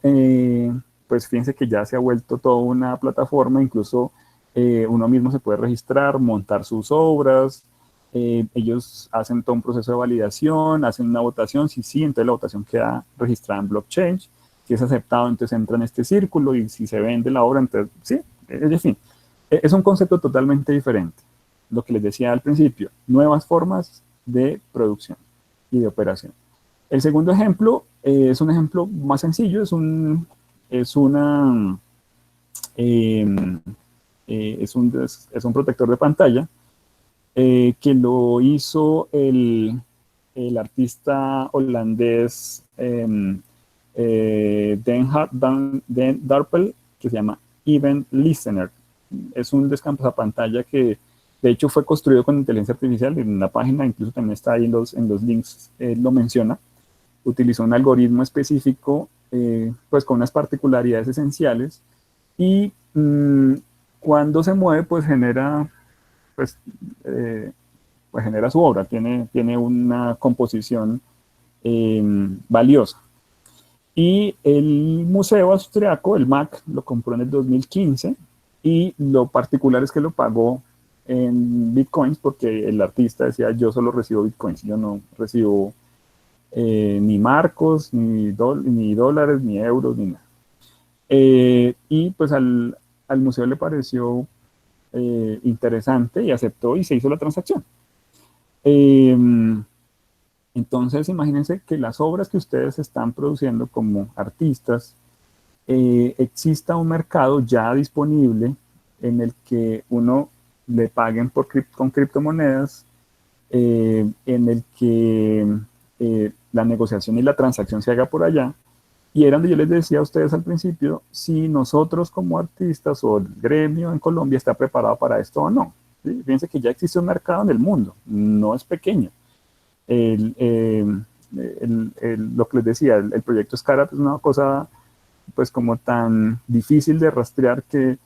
pues fíjense que ya se ha vuelto toda una plataforma, incluso uno mismo se puede registrar, montar sus obras, ellos hacen todo un proceso de validación, hacen una votación, si sí, entonces la votación queda registrada en blockchain, si es aceptado, entonces entra en este círculo, y si se vende la obra, entonces sí, en fin, es un concepto totalmente diferente. Lo que les decía al principio, nuevas formas de producción y de operación. El segundo ejemplo es un ejemplo más sencillo, es un protector de pantalla que lo hizo el artista holandés Dan Darpel, que se llama Event Listener. es un descansapantalla que de hecho fue construido con inteligencia artificial. En la página incluso también está ahí en los links, lo menciona. Utilizó un algoritmo específico, pues con unas particularidades esenciales, y cuando se mueve, pues genera, pues, pues genera su obra, tiene una composición valiosa. Y el museo austriaco, el MAC, lo compró en el 2015, y lo particular es que lo pagó en bitcoins, porque el artista decía: yo solo recibo bitcoins, yo no recibo ni marcos, ni dólares, ni euros, ni nada. Y pues al museo le pareció interesante y aceptó y se hizo la transacción. Eh, entonces, imagínense que las obras que ustedes están produciendo como artistas, exista un mercado ya disponible en el que uno le paguen con criptomonedas, en el que la negociación y la transacción se haga por allá. Y era donde yo les decía a ustedes al principio, si nosotros como artistas o el gremio en Colombia está preparado para esto o no. ¿Sí? Fíjense que ya existe un mercado en el mundo, no es pequeño. Lo que les decía, el proyecto Scarab es una cosa pues como tan difícil de rastrear que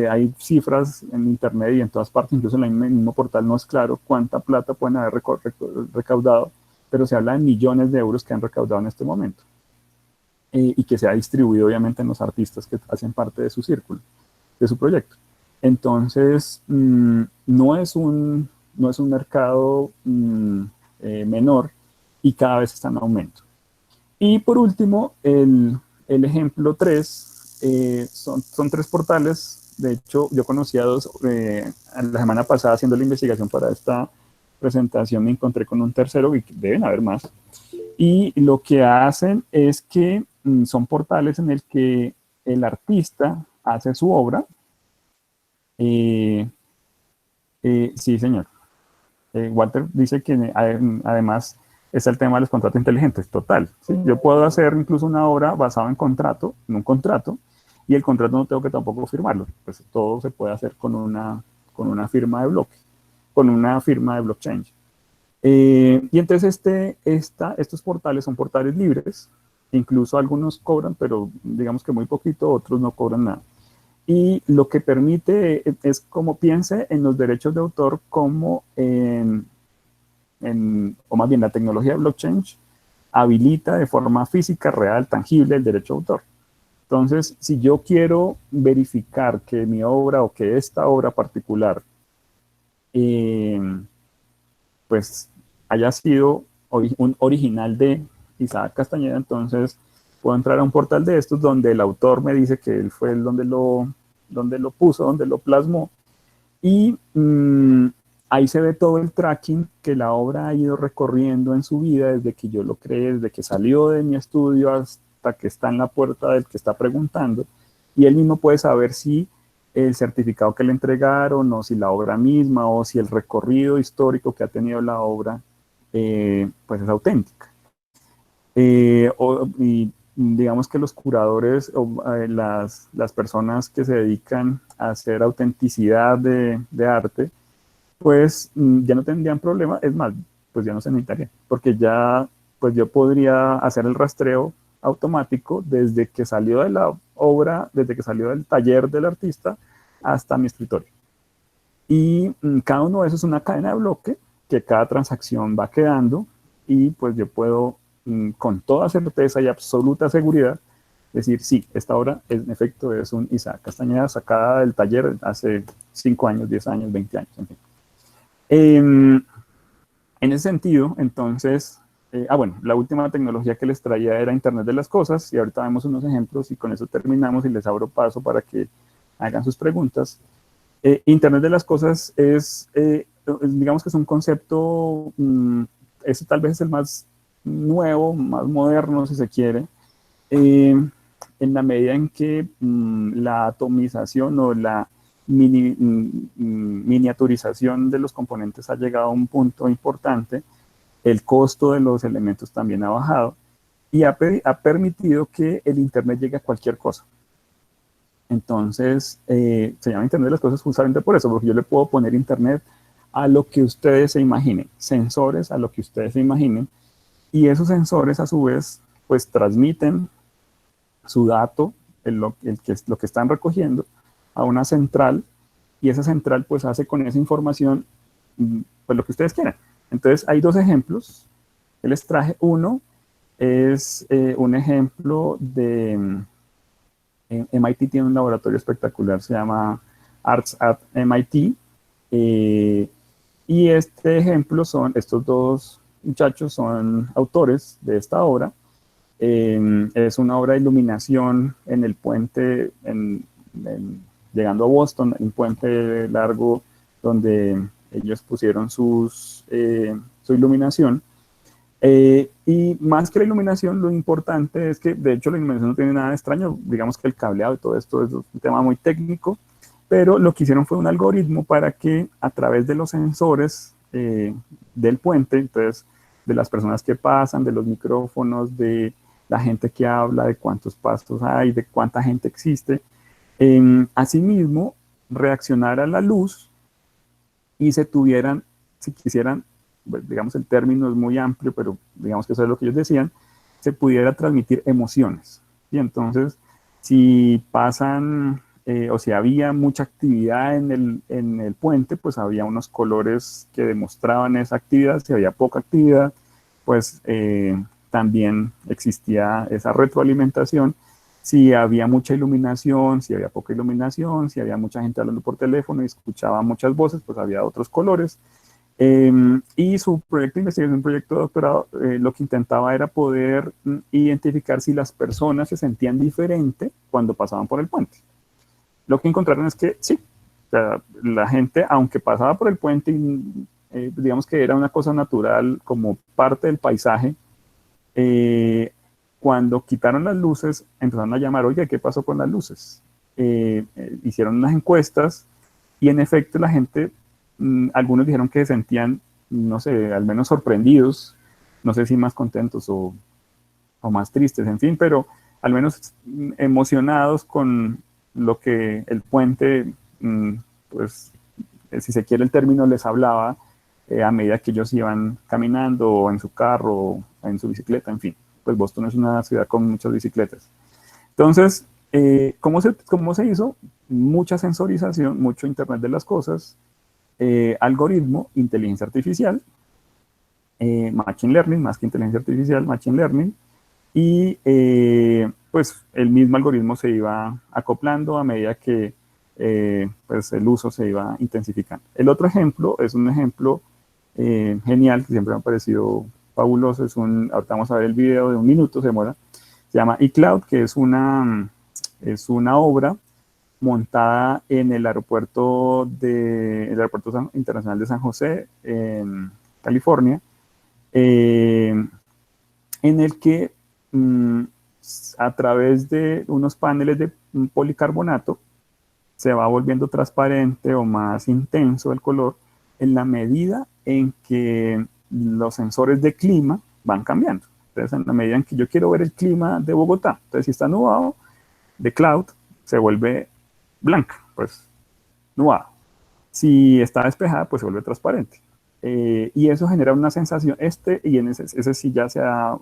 hay cifras en internet y en todas partes, incluso en el mismo portal no es claro cuánta plata pueden haber recaudado, pero se habla de millones de euros que han recaudado en este momento. Y que se ha distribuido obviamente en los artistas que hacen parte de su círculo, de su proyecto. Entonces, no es un mercado menor, y cada vez está en aumento. Y por último, el ejemplo 3, son 3 portales. De hecho, yo conocí a 2, la semana pasada haciendo la investigación para esta presentación me encontré con un tercero, y deben haber más. Y lo que hacen es que son portales en el que el artista hace su obra. Sí, señor. Walter dice que además es el tema de los contratos inteligentes, total. ¿Sí? Yo puedo hacer incluso una obra basada en un contrato, y el contrato no tengo que tampoco firmarlo. Pues todo se puede hacer con una firma de bloque, con una firma de blockchain. Y entonces estos portales son portales libres, incluso algunos cobran, pero digamos que muy poquito, otros no cobran nada. Y lo que permite es como piense en los derechos de autor como o más bien la tecnología de blockchain habilita de forma física, real, tangible el derecho de autor. Entonces, si yo quiero verificar que mi obra o que esta obra particular pues haya sido un original de Isaac Castañeda, entonces puedo entrar a un portal de estos donde el autor me dice que él fue el donde lo puso, donde lo plasmó, y ahí se ve todo el tracking que la obra ha ido recorriendo en su vida, desde que yo lo creé, desde que salió de mi estudio hasta que está en la puerta del que está preguntando, y él mismo puede saber si el certificado que le entregaron, o si la obra misma, o si el recorrido histórico que ha tenido la obra, pues es auténtica. Y digamos que los curadores o las personas que se dedican a hacer autenticidad de arte, pues ya no tendrían problema, es más, pues ya no se necesitaría, porque ya pues yo podría hacer el rastreo automático desde que salió de la obra, desde que salió del taller del artista hasta mi escritorio. Y cada uno de esos es una cadena de bloque que cada transacción va quedando, y pues yo puedo con toda certeza y absoluta seguridad decir, sí, esta obra en efecto es un Isaac Castañeda sacada del taller hace 5 años, 10 años, 20 años, en fin. En ese sentido, entonces, bueno, la última tecnología que les traía era Internet de las Cosas, y ahorita vemos unos ejemplos y con eso terminamos y les abro paso para que hagan sus preguntas. Internet de las Cosas digamos que es un concepto, ese tal vez es el más nuevo, más moderno, si se quiere, en la medida en que la atomización o la miniaturización de los componentes ha llegado a un punto importante, el costo de los elementos también ha bajado, y ha permitido que el Internet llegue a cualquier cosa. Entonces, se llama Internet de las Cosas justamente por eso, porque yo le puedo poner Internet a lo que ustedes se imaginen, sensores a lo que ustedes se imaginen, y esos sensores a su vez, pues transmiten su dato, lo que están recogiendo, a una central, y esa central pues hace con esa información pues lo que ustedes quieran. Entonces hay dos ejemplos que les traje. Uno es un ejemplo de MIT tiene un laboratorio espectacular, se llama Arts at MIT, y este ejemplo estos dos muchachos son autores de esta obra. Es una obra de iluminación en el puente, llegando a Boston, un puente largo donde ellos pusieron su iluminación. Y más que la iluminación, lo importante es que, de hecho, la iluminación no tiene nada de extraño. Digamos que el cableado y todo esto es un tema muy técnico, pero lo que hicieron fue un algoritmo para que a través de los sensores del puente, entonces, de las personas que pasan, de los micrófonos, de la gente que habla, de cuántos pasos hay, de cuánta gente existe, asimismo, reaccionar a la luz y se tuvieran, si quisieran, pues, digamos el término es muy amplio, pero digamos que eso es lo que ellos decían, se pudiera transmitir emociones. Y entonces, si pasan o si había mucha actividad en el puente, pues había unos colores que demostraban esa actividad. Si había poca actividad, pues también existía esa retroalimentación. Si había mucha iluminación, si había poca iluminación, si había mucha gente hablando por teléfono y escuchaba muchas voces, pues había otros colores. Y su proyecto de investigación, un proyecto de doctorado, lo que intentaba era poder identificar si las personas se sentían diferente cuando pasaban por el puente. Lo que encontraron es que sí, o sea, la gente, aunque pasaba por el puente, digamos que era una cosa natural como parte del paisaje, cuando quitaron las luces, empezaron a llamar, oye, ¿qué pasó con las luces? Hicieron unas encuestas y en efecto la gente, algunos dijeron que se sentían, no sé, al menos sorprendidos, no sé si más contentos o más tristes, en fin, pero al menos emocionados con lo que el puente, pues, si se quiere el término, les hablaba a medida que ellos iban caminando o en su carro o en su bicicleta, en fin. Pues Boston es una ciudad con muchas bicicletas. Entonces, ¿cómo se hizo? Mucha sensorización, mucho Internet de las Cosas, algoritmo, inteligencia artificial, machine learning, más que inteligencia artificial, machine learning, y pues el mismo algoritmo se iba acoplando a medida que pues el uso se iba intensificando. El otro ejemplo es un ejemplo genial, que siempre me ha parecido fabuloso. Ahorita vamos a ver el video de 1 minuto, se demora. Se llama eCloud, que es una obra montada en el aeropuerto internacional de San José, en California, en el que a través de unos paneles de policarbonato se va volviendo transparente o más intenso el color en la medida en que los sensores de clima van cambiando. Entonces, en la medida en que yo quiero ver el clima de Bogotá, entonces si está nubado, de cloud se vuelve blanca, pues nubado. Si está despejada, pues se vuelve transparente. Y eso genera una sensación, y en ese sí ya se ha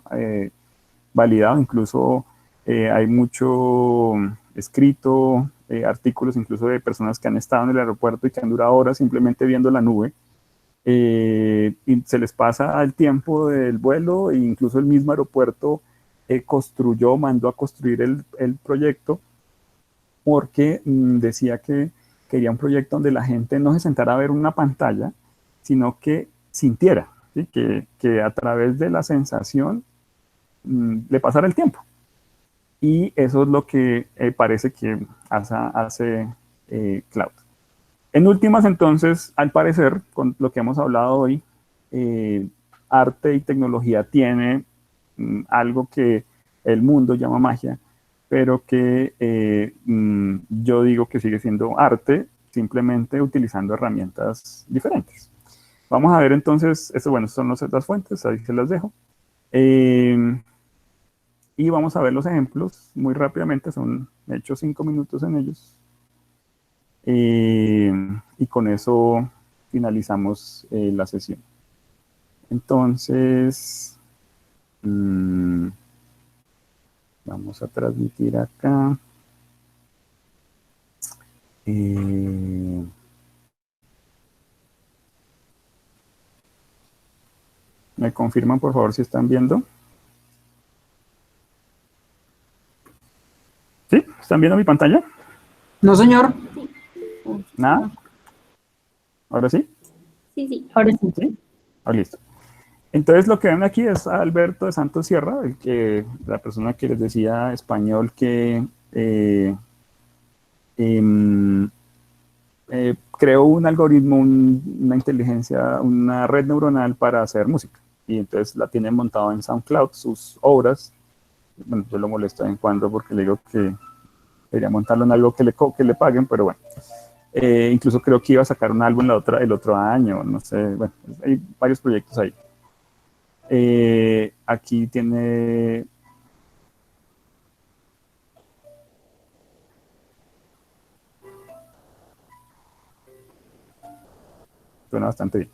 validado, incluso hay mucho escrito, artículos incluso de personas que han estado en el aeropuerto y que han durado horas simplemente viendo la nube, y se les pasa el tiempo del vuelo, e incluso el mismo aeropuerto mandó a construir el proyecto porque decía que quería un proyecto donde la gente no se sentara a ver una pantalla, sino que sintiera, ¿sí? Que a través de la sensación le pasara el tiempo. Y eso es lo que parece que hace Cloud. En últimas, entonces, al parecer, con lo que hemos hablado hoy, arte y tecnología tiene algo que el mundo llama magia, pero que yo digo que sigue siendo arte, simplemente utilizando herramientas diferentes. Vamos a ver entonces, bueno, son las fuentes, ahí se las dejo. y vamos a ver los ejemplos muy rápidamente, son, he hecho 5 minutos en ellos. Y con eso finalizamos la sesión. Entonces, vamos a transmitir acá. ¿Me confirman, por favor, si están viendo? ¿Sí? ¿Están viendo mi pantalla? No, señor. ¿Nada? ¿Ahora sí? Sí, sí, ahora sí. ¿Sí? Ah, listo. Entonces lo que ven aquí es a Alberto de Santos Sierra, la persona que les decía español que creó un algoritmo, una inteligencia, una red neuronal para hacer música. Y entonces la tienen montado en SoundCloud, sus obras. Bueno, yo lo molesto de vez en cuando porque le digo que debería montarlo en algo que le paguen, pero bueno. Incluso creo que iba a sacar un álbum el otro año, no sé, bueno, hay varios proyectos ahí. Aquí tiene... Suena bastante bien.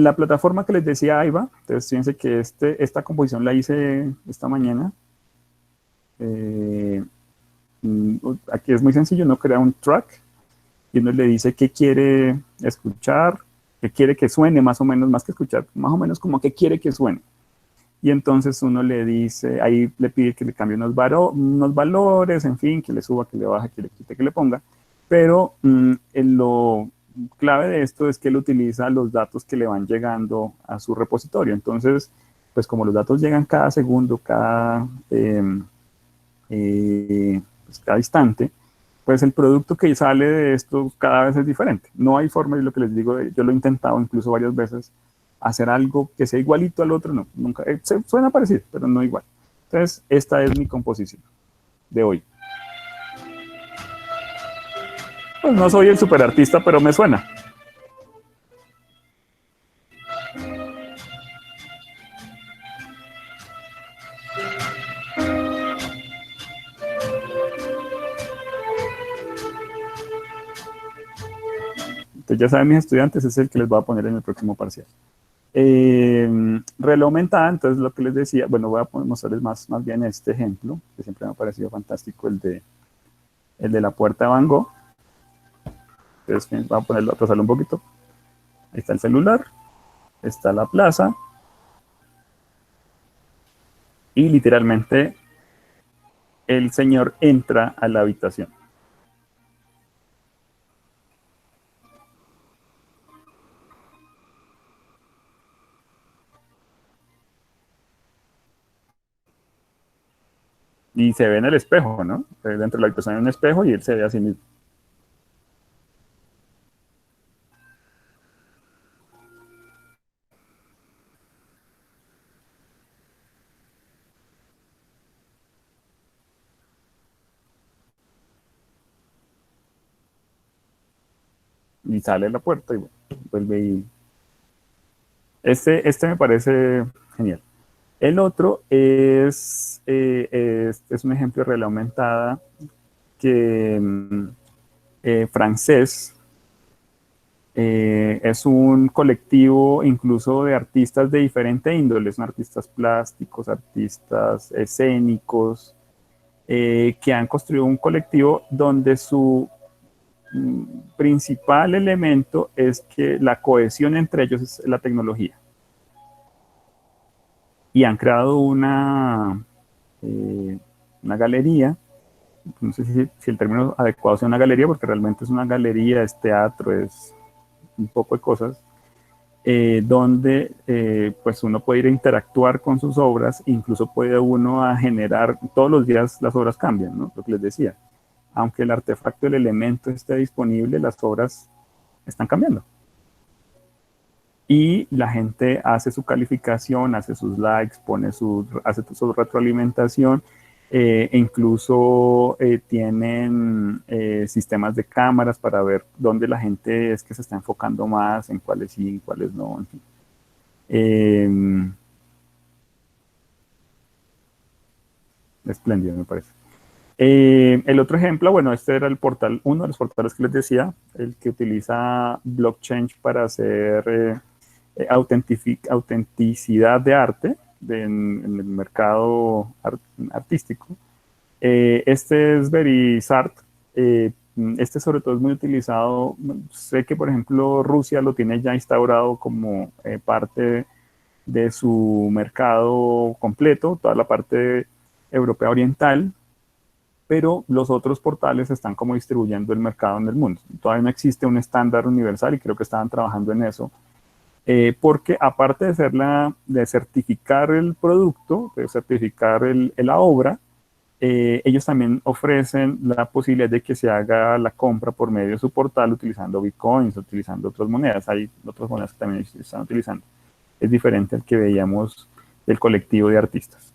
La plataforma que les decía Aiva, entonces fíjense que esta composición la hice esta mañana. Aquí es muy sencillo, uno crea un track y uno le dice qué quiere escuchar, qué quiere que suene más o menos, más que escuchar, más o menos como qué quiere que suene. Y entonces uno le dice, ahí le pide que le cambie unos valores, en fin, que le suba, que le baje, que le quite, que le ponga. Pero lo clave de esto es que él utiliza los datos que le van llegando a su repositorio. Entonces, pues como los datos llegan cada segundo, pues cada instante, pues el producto que sale de esto cada vez es diferente. No hay forma, y lo que les digo, yo lo he intentado incluso varias veces, hacer algo que sea igualito al otro, no, nunca, suena parecido, pero no igual. Entonces, esta es mi composición de hoy. Pues no soy el super artista, pero me suena. Entonces, ya saben mis estudiantes, es el que les voy a poner en el próximo parcial. Reloj aumentada, entonces lo que les decía, bueno, voy a mostrarles más bien este ejemplo, que siempre me ha parecido fantástico, el de la puerta de Van Gogh. Entonces, voy a ponerlo, a pasarlo un poquito. Ahí está el celular, está la plaza, y literalmente el señor entra a la habitación. Y se ve en el espejo, ¿no? Dentro de la habitación hay un espejo y él se ve a sí mismo. Y sale a la puerta y bueno, vuelve y... Este me parece genial. El otro es un ejemplo de realidad aumentada que francés. Es un colectivo incluso de artistas de diferente índole, son artistas plásticos, artistas escénicos, que han construido un colectivo donde su principal elemento es que la cohesión entre ellos es la tecnología. Y han creado una galería, no sé si el término adecuado sea una galería, porque realmente es una galería, es teatro, es un poco de cosas, donde pues uno puede ir a interactuar con sus obras, incluso puede uno a generar, todos los días las obras cambian, ¿no? Lo que les decía, aunque el artefacto, el elemento esté disponible, las obras están cambiando. Y la gente hace su calificación, hace sus likes, hace su retroalimentación, e incluso tienen sistemas de cámaras para ver dónde la gente es que se está enfocando más, en cuáles sí, en cuáles no, en fin. espléndido, me parece. El otro ejemplo, bueno, este era el portal, uno de los portales que les decía, el que utiliza blockchain para hacer autenticidad de arte en el mercado artístico. Este es Verisart. Este sobre todo es muy utilizado. Sé que, por ejemplo, Rusia lo tiene ya instaurado como parte de su mercado completo, toda la parte europea oriental, pero los otros portales están como distribuyendo el mercado en el mundo. Todavía no existe un estándar universal y creo que estaban trabajando en eso, porque aparte de certificar el producto, de certificar la obra, ellos también ofrecen la posibilidad de que se haga la compra por medio de su portal utilizando bitcoins, utilizando otras monedas. Hay otras monedas que también están utilizando. Es diferente al que veíamos del colectivo de artistas.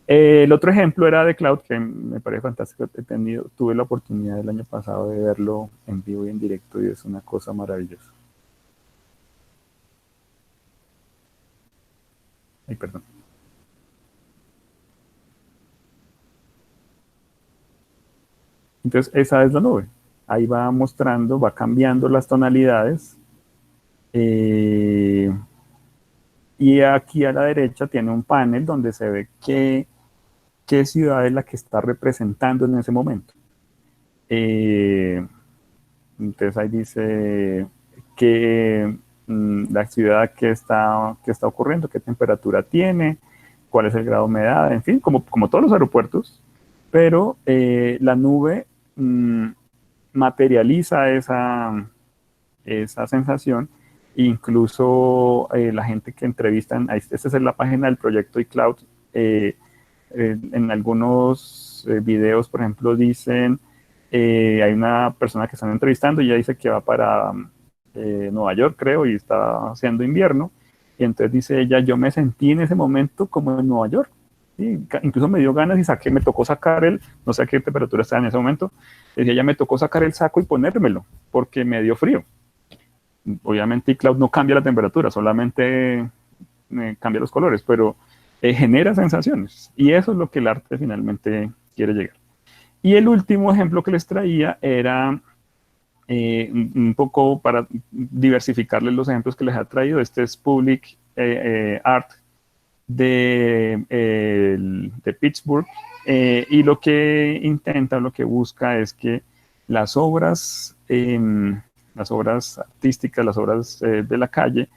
El otro ejemplo era de Cloud, que me parece fantástico. Tuve la oportunidad el año pasado de verlo en vivo y en directo y es una cosa maravillosa. Ay, perdón. Entonces, esa es la nube. Ahí va mostrando, va cambiando las tonalidades. Y aquí a la derecha tiene un panel donde se ve qué ciudad es la que está representando en ese momento. Entonces ahí dice que la ciudad que está ocurriendo, qué temperatura tiene, cuál es el grado de humedad, en fin, como todos los aeropuertos, pero la nube materializa esa sensación. Incluso la gente que entrevistan, esta es la página del proyecto iCloud, en algunos videos, por ejemplo, dicen, hay una persona que están entrevistando y ella dice que va para Nueva York, creo, y está haciendo invierno, y entonces dice ella, yo me sentí en ese momento como en Nueva York, ¿sí? Incluso me dio ganas y me tocó sacar no sé a qué temperatura está en ese momento, decía ella, me tocó sacar el saco y ponérmelo, porque me dio frío. Obviamente iCloud no cambia la temperatura, solamente cambia los colores, pero genera sensaciones. Y eso es lo que el arte finalmente quiere llegar. Y el último ejemplo que les traía era un poco para diversificarles los ejemplos que les ha traído. Este es Public Art de Pittsburgh. Y lo que intenta, lo que busca es que las obras artísticas, las obras de la calle,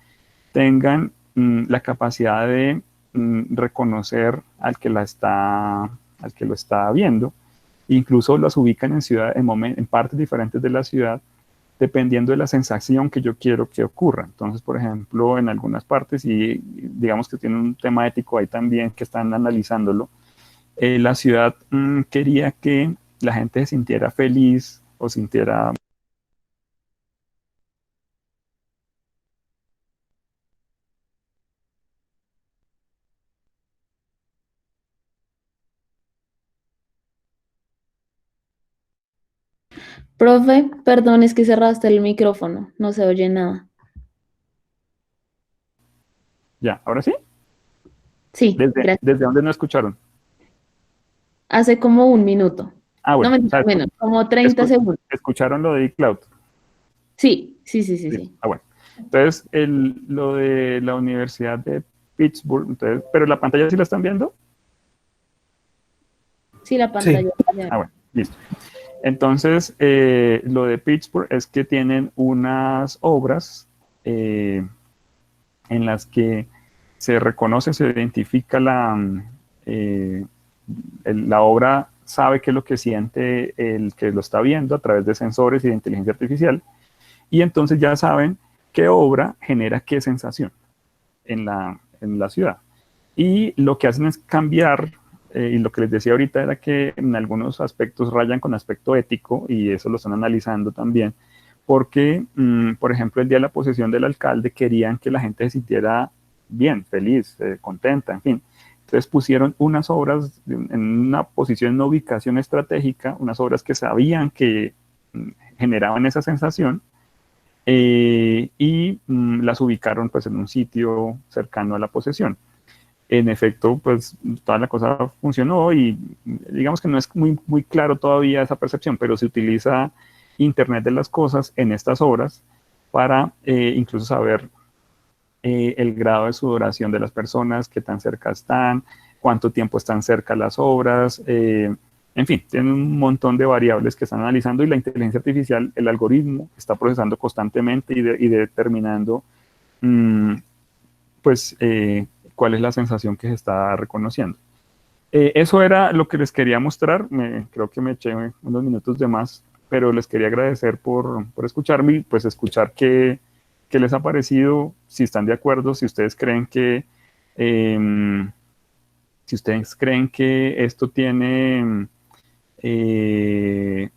tengan la capacidad de reconocer al que lo está viendo. Incluso las ubican en partes diferentes de la ciudad, dependiendo de la sensación que yo quiero que ocurra. Entonces, por ejemplo, en algunas partes, y digamos que tiene un tema ético ahí también que están analizándolo, la ciudad quería que la gente se sintiera feliz o sintiera... Profe, perdón, es que cerraste el micrófono, no se oye nada. Ya, ahora sí. Sí, gracias. ¿Desde dónde no escucharon? Hace como un minuto. Ah, No bueno, me o sea, menos, como 30 segundos. escucharon lo de iCloud. Sí, sí, sí, sí, sí. Ah, bueno. Entonces, lo de la Universidad de Pittsburgh, entonces, pero la pantalla sí la están viendo. Sí, la pantalla. Ah, bueno, listo. Entonces, lo de Pittsburgh es que tienen unas obras en las que se reconoce, se identifica la obra, sabe qué es lo que siente el que lo está viendo a través de sensores y de inteligencia artificial, y entonces ya saben qué obra genera qué sensación en la ciudad. Y lo que hacen es cambiar, y lo que les decía ahorita era que en algunos aspectos rayan con aspecto ético, y eso lo están analizando también, porque, por ejemplo, el día de la posesión del alcalde querían que la gente se sintiera bien, feliz, contenta, en fin. Entonces pusieron unas obras en una posición, en una ubicación estratégica, unas obras que sabían que generaban esa sensación, y las ubicaron pues en un sitio cercano a la posesión. en efecto, pues toda la cosa funcionó y digamos que no es muy claro todavía esa percepción, pero se utiliza Internet de las cosas en estas obras para incluso saber el grado de sudoración de las personas, qué tan cerca están, cuánto tiempo están cerca las obras, en fin, tienen un montón de variables que están analizando y la inteligencia artificial, el algoritmo, está procesando constantemente y determinando pues cuál es la sensación que se está reconociendo. Eso era lo que les quería mostrar. Creo que me eché unos minutos de más, pero les quería agradecer por escucharme y pues escuchar qué les ha parecido, si están de acuerdo, si ustedes creen que esto tiene, eh,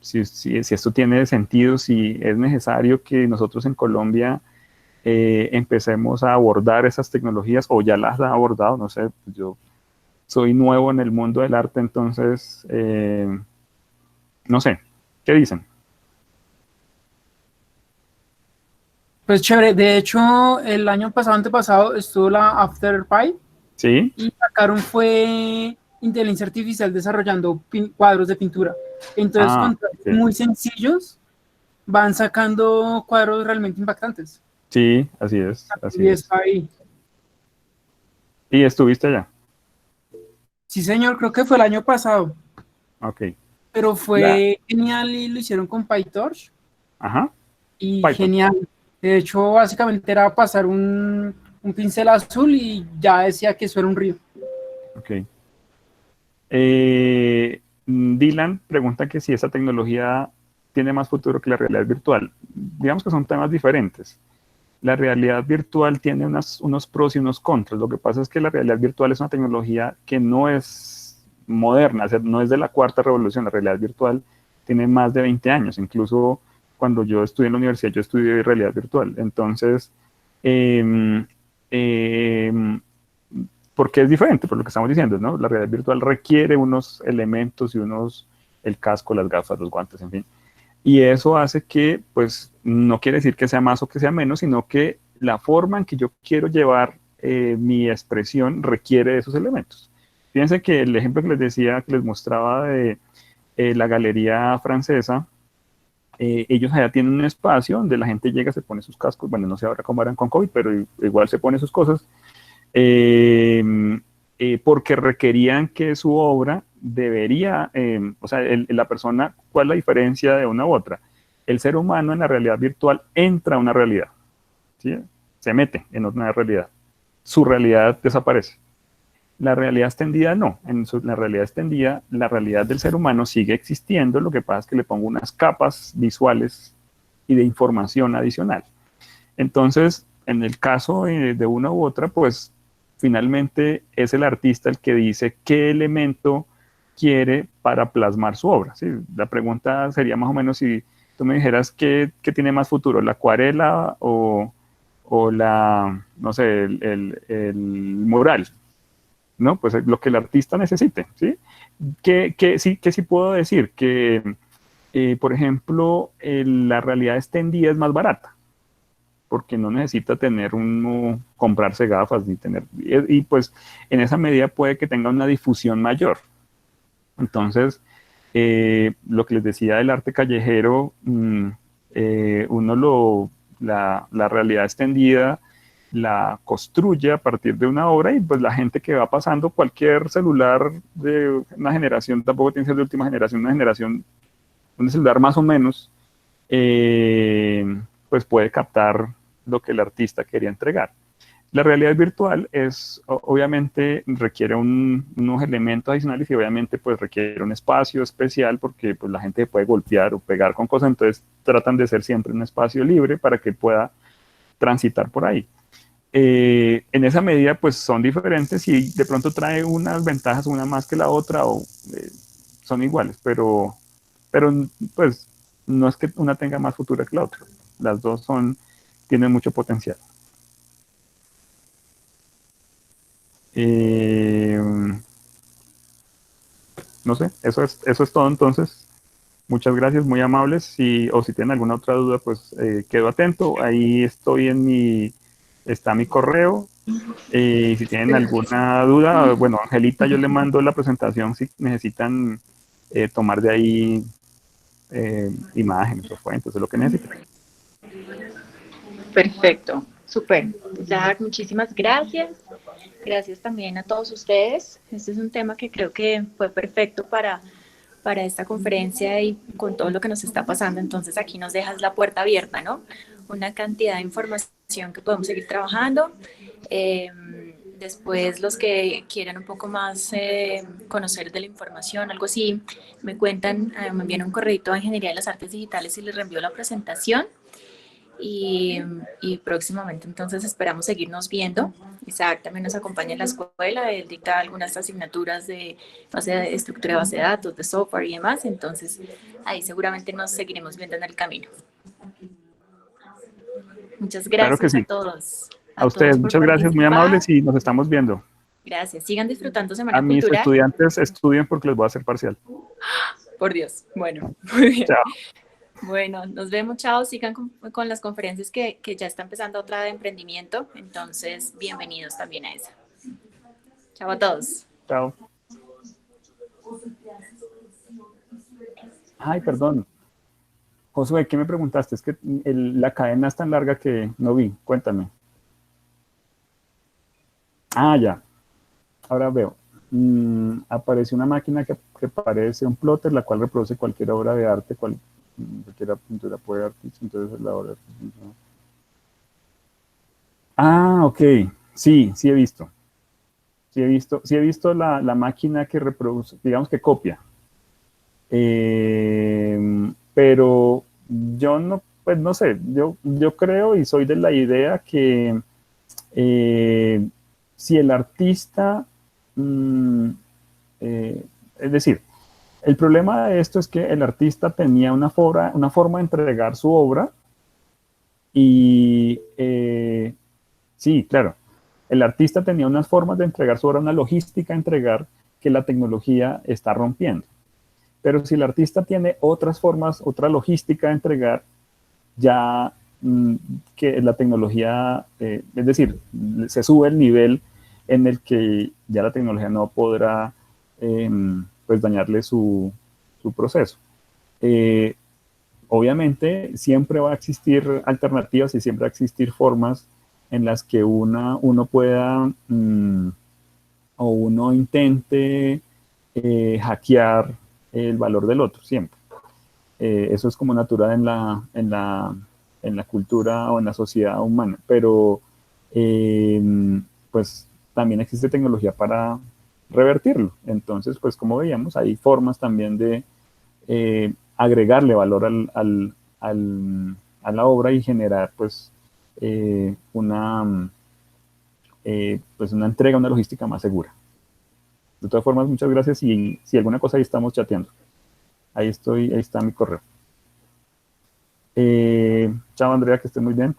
si esto tiene sentido, si es necesario que nosotros en Colombia empecemos a abordar esas tecnologías o ya las ha abordado, no sé, pues yo soy nuevo en el mundo del arte, entonces, no sé, ¿qué dicen? Pues chévere, de hecho, el año pasado, antepasado, estuvo la Afterpie ¿Sí? y sacaron fue inteligencia artificial desarrollando cuadros de pintura. Entonces, Ah, con trajes ok. muy sencillos, van sacando cuadros realmente impactantes. Sí, así es, así Y es. está ahí. ¿Y estuviste allá? Sí, señor, creo que fue el año pasado, Ok. pero La, fue genial y lo hicieron con PyTorch ajá, y Python. genial. De hecho, básicamente era pasar un pincel azul y ya decía que eso era un río. Ok. Dylan pregunta que si esa tecnología tiene más futuro que la realidad virtual. Digamos que son temas diferentes. La realidad virtual tiene unos pros y unos contras. Lo que pasa es que la realidad virtual es una tecnología que no es moderna, o sea, no es de la cuarta revolución. La realidad virtual tiene más de 20 años. Incluso cuando yo estudié en la universidad, yo estudié realidad virtual. Entonces, eh, eh, porque es diferente, por lo que estamos diciendo, ¿no? La realidad virtual requiere unos elementos y el casco, las gafas, los guantes, en fin. Y eso hace que, pues, no quiere decir que sea más o que sea menos, sino que la forma en que yo quiero llevar mi expresión requiere de esos elementos. Fíjense que el ejemplo que les decía, que les mostraba de la galería francesa, ellos allá tienen un espacio donde la gente llega, se pone sus cascos, bueno, no sé ahora cómo harán con COVID, pero igual se pone sus cosas, eh, porque requerían que su obra debería, o sea, la persona, ¿cuál es la diferencia de una u otra? El ser humano en la realidad virtual entra a una realidad, ¿sí? Se mete en una realidad, su realidad desaparece. La realidad extendida no, la realidad extendida, la realidad del ser humano sigue existiendo, lo que pasa es que le pongo unas capas visuales y de información adicional. Entonces, en el caso de una u otra, pues finalmente es el artista el que dice qué elemento quiere para plasmar su obra. ¿Sí? La pregunta sería más o menos si tú me dijeras qué tiene más futuro, la acuarela o la, no sé, el mural, ¿no? Pues lo que el artista necesite, ¿sí? Que sí puedo decir que, por ejemplo, la realidad extendida es más barata porque no necesita comprarse gafas ni tener, pues en esa medida puede que tenga una difusión mayor. Entonces, lo que les decía del arte callejero, uno la realidad extendida la construye a partir de una obra y pues la gente que va pasando cualquier celular de una generación, tampoco tiene que ser de última generación, una generación, un celular más o menos, pues puede captar lo que el artista quería entregar. La realidad virtual obviamente requiere unos elementos adicionales y obviamente pues requiere un espacio especial porque pues la gente puede golpear o pegar con cosas, entonces tratan de ser siempre un espacio libre para que pueda transitar por ahí. En esa medida pues son diferentes y de pronto trae unas ventajas una más que la otra o son iguales, pero pues no es que una tenga más futuro que la otra. Las dos tienen mucho potencial. Eh, no sé, eso es todo entonces. Muchas gracias, muy amables. O si tienen alguna otra duda, pues quedo atento. Ahí está mi correo Si tienen alguna duda, bueno, Angelita, yo le mando la presentación si necesitan tomar de ahí imágenes o fuentes, o lo que necesiten. Perfecto, súper. Isaac, muchísimas gracias. Gracias también a todos ustedes. Este es un tema que creo que fue perfecto para esta conferencia y con todo lo que nos está pasando. Entonces aquí nos dejas la puerta abierta, ¿no? Una cantidad de información que podemos seguir trabajando. Después los que quieran un poco más conocer de la información, algo así, me cuentan, me envían un correo a Ingeniería de las Artes Digitales y les reenvío la presentación. Y próximamente entonces esperamos seguirnos viendo. Isaac también nos acompaña en la escuela, él dicta algunas asignaturas de estructura de base de datos, de software y demás, entonces ahí seguramente nos seguiremos viendo en el camino. Muchas Claro que gracias sí. a todos. A ustedes, muchas gracias, muy amables y nos estamos viendo. Gracias, sigan disfrutando Semana A mis Cultural. estudiantes estudien porque les voy a hacer parcial. Por Dios, bueno, muy bien. Chao. Bueno, nos vemos, chao, sigan con las conferencias que ya está empezando otra de emprendimiento, entonces bienvenidos también a esa. Chao a todos. Chao. Ay, perdón. Josué, ¿qué me preguntaste? Es que la cadena es tan larga que no vi. Cuéntame. Ah, ya. Ahora veo. Aparece una máquina que parece un plotter, la cual reproduce cualquier obra de arte, cualquier pintura puede artista, entonces la obra. Ah, ok. Sí, sí he visto. Sí he visto la máquina que reproduce, digamos que copia. Pero yo no, pues no sé, yo creo y soy de la idea que si el artista, es decir, el problema de esto es que el artista tenía una forma de entregar su obra y sí, claro, el artista tenía unas formas de entregar su obra, una logística de entregar que la tecnología está rompiendo. Pero si el artista tiene otras formas, otra logística de entregar, ya que la tecnología, es decir, se sube el nivel en el que ya la tecnología no podrá pues dañarle su proceso. Obviamente siempre va a existir alternativas y siempre va a existir formas en las que uno pueda o uno intente hackear el valor del otro, siempre. Eso es como natural en la cultura o en la sociedad humana, pero pues también existe tecnología para revertirlo. Entonces, pues como veíamos, hay formas también de agregarle valor a la obra y generar pues pues una entrega, una logística más segura. De todas formas, muchas gracias y si alguna cosa ahí estamos chateando. Ahí está mi correo. Chao Andrea, que estés muy bien.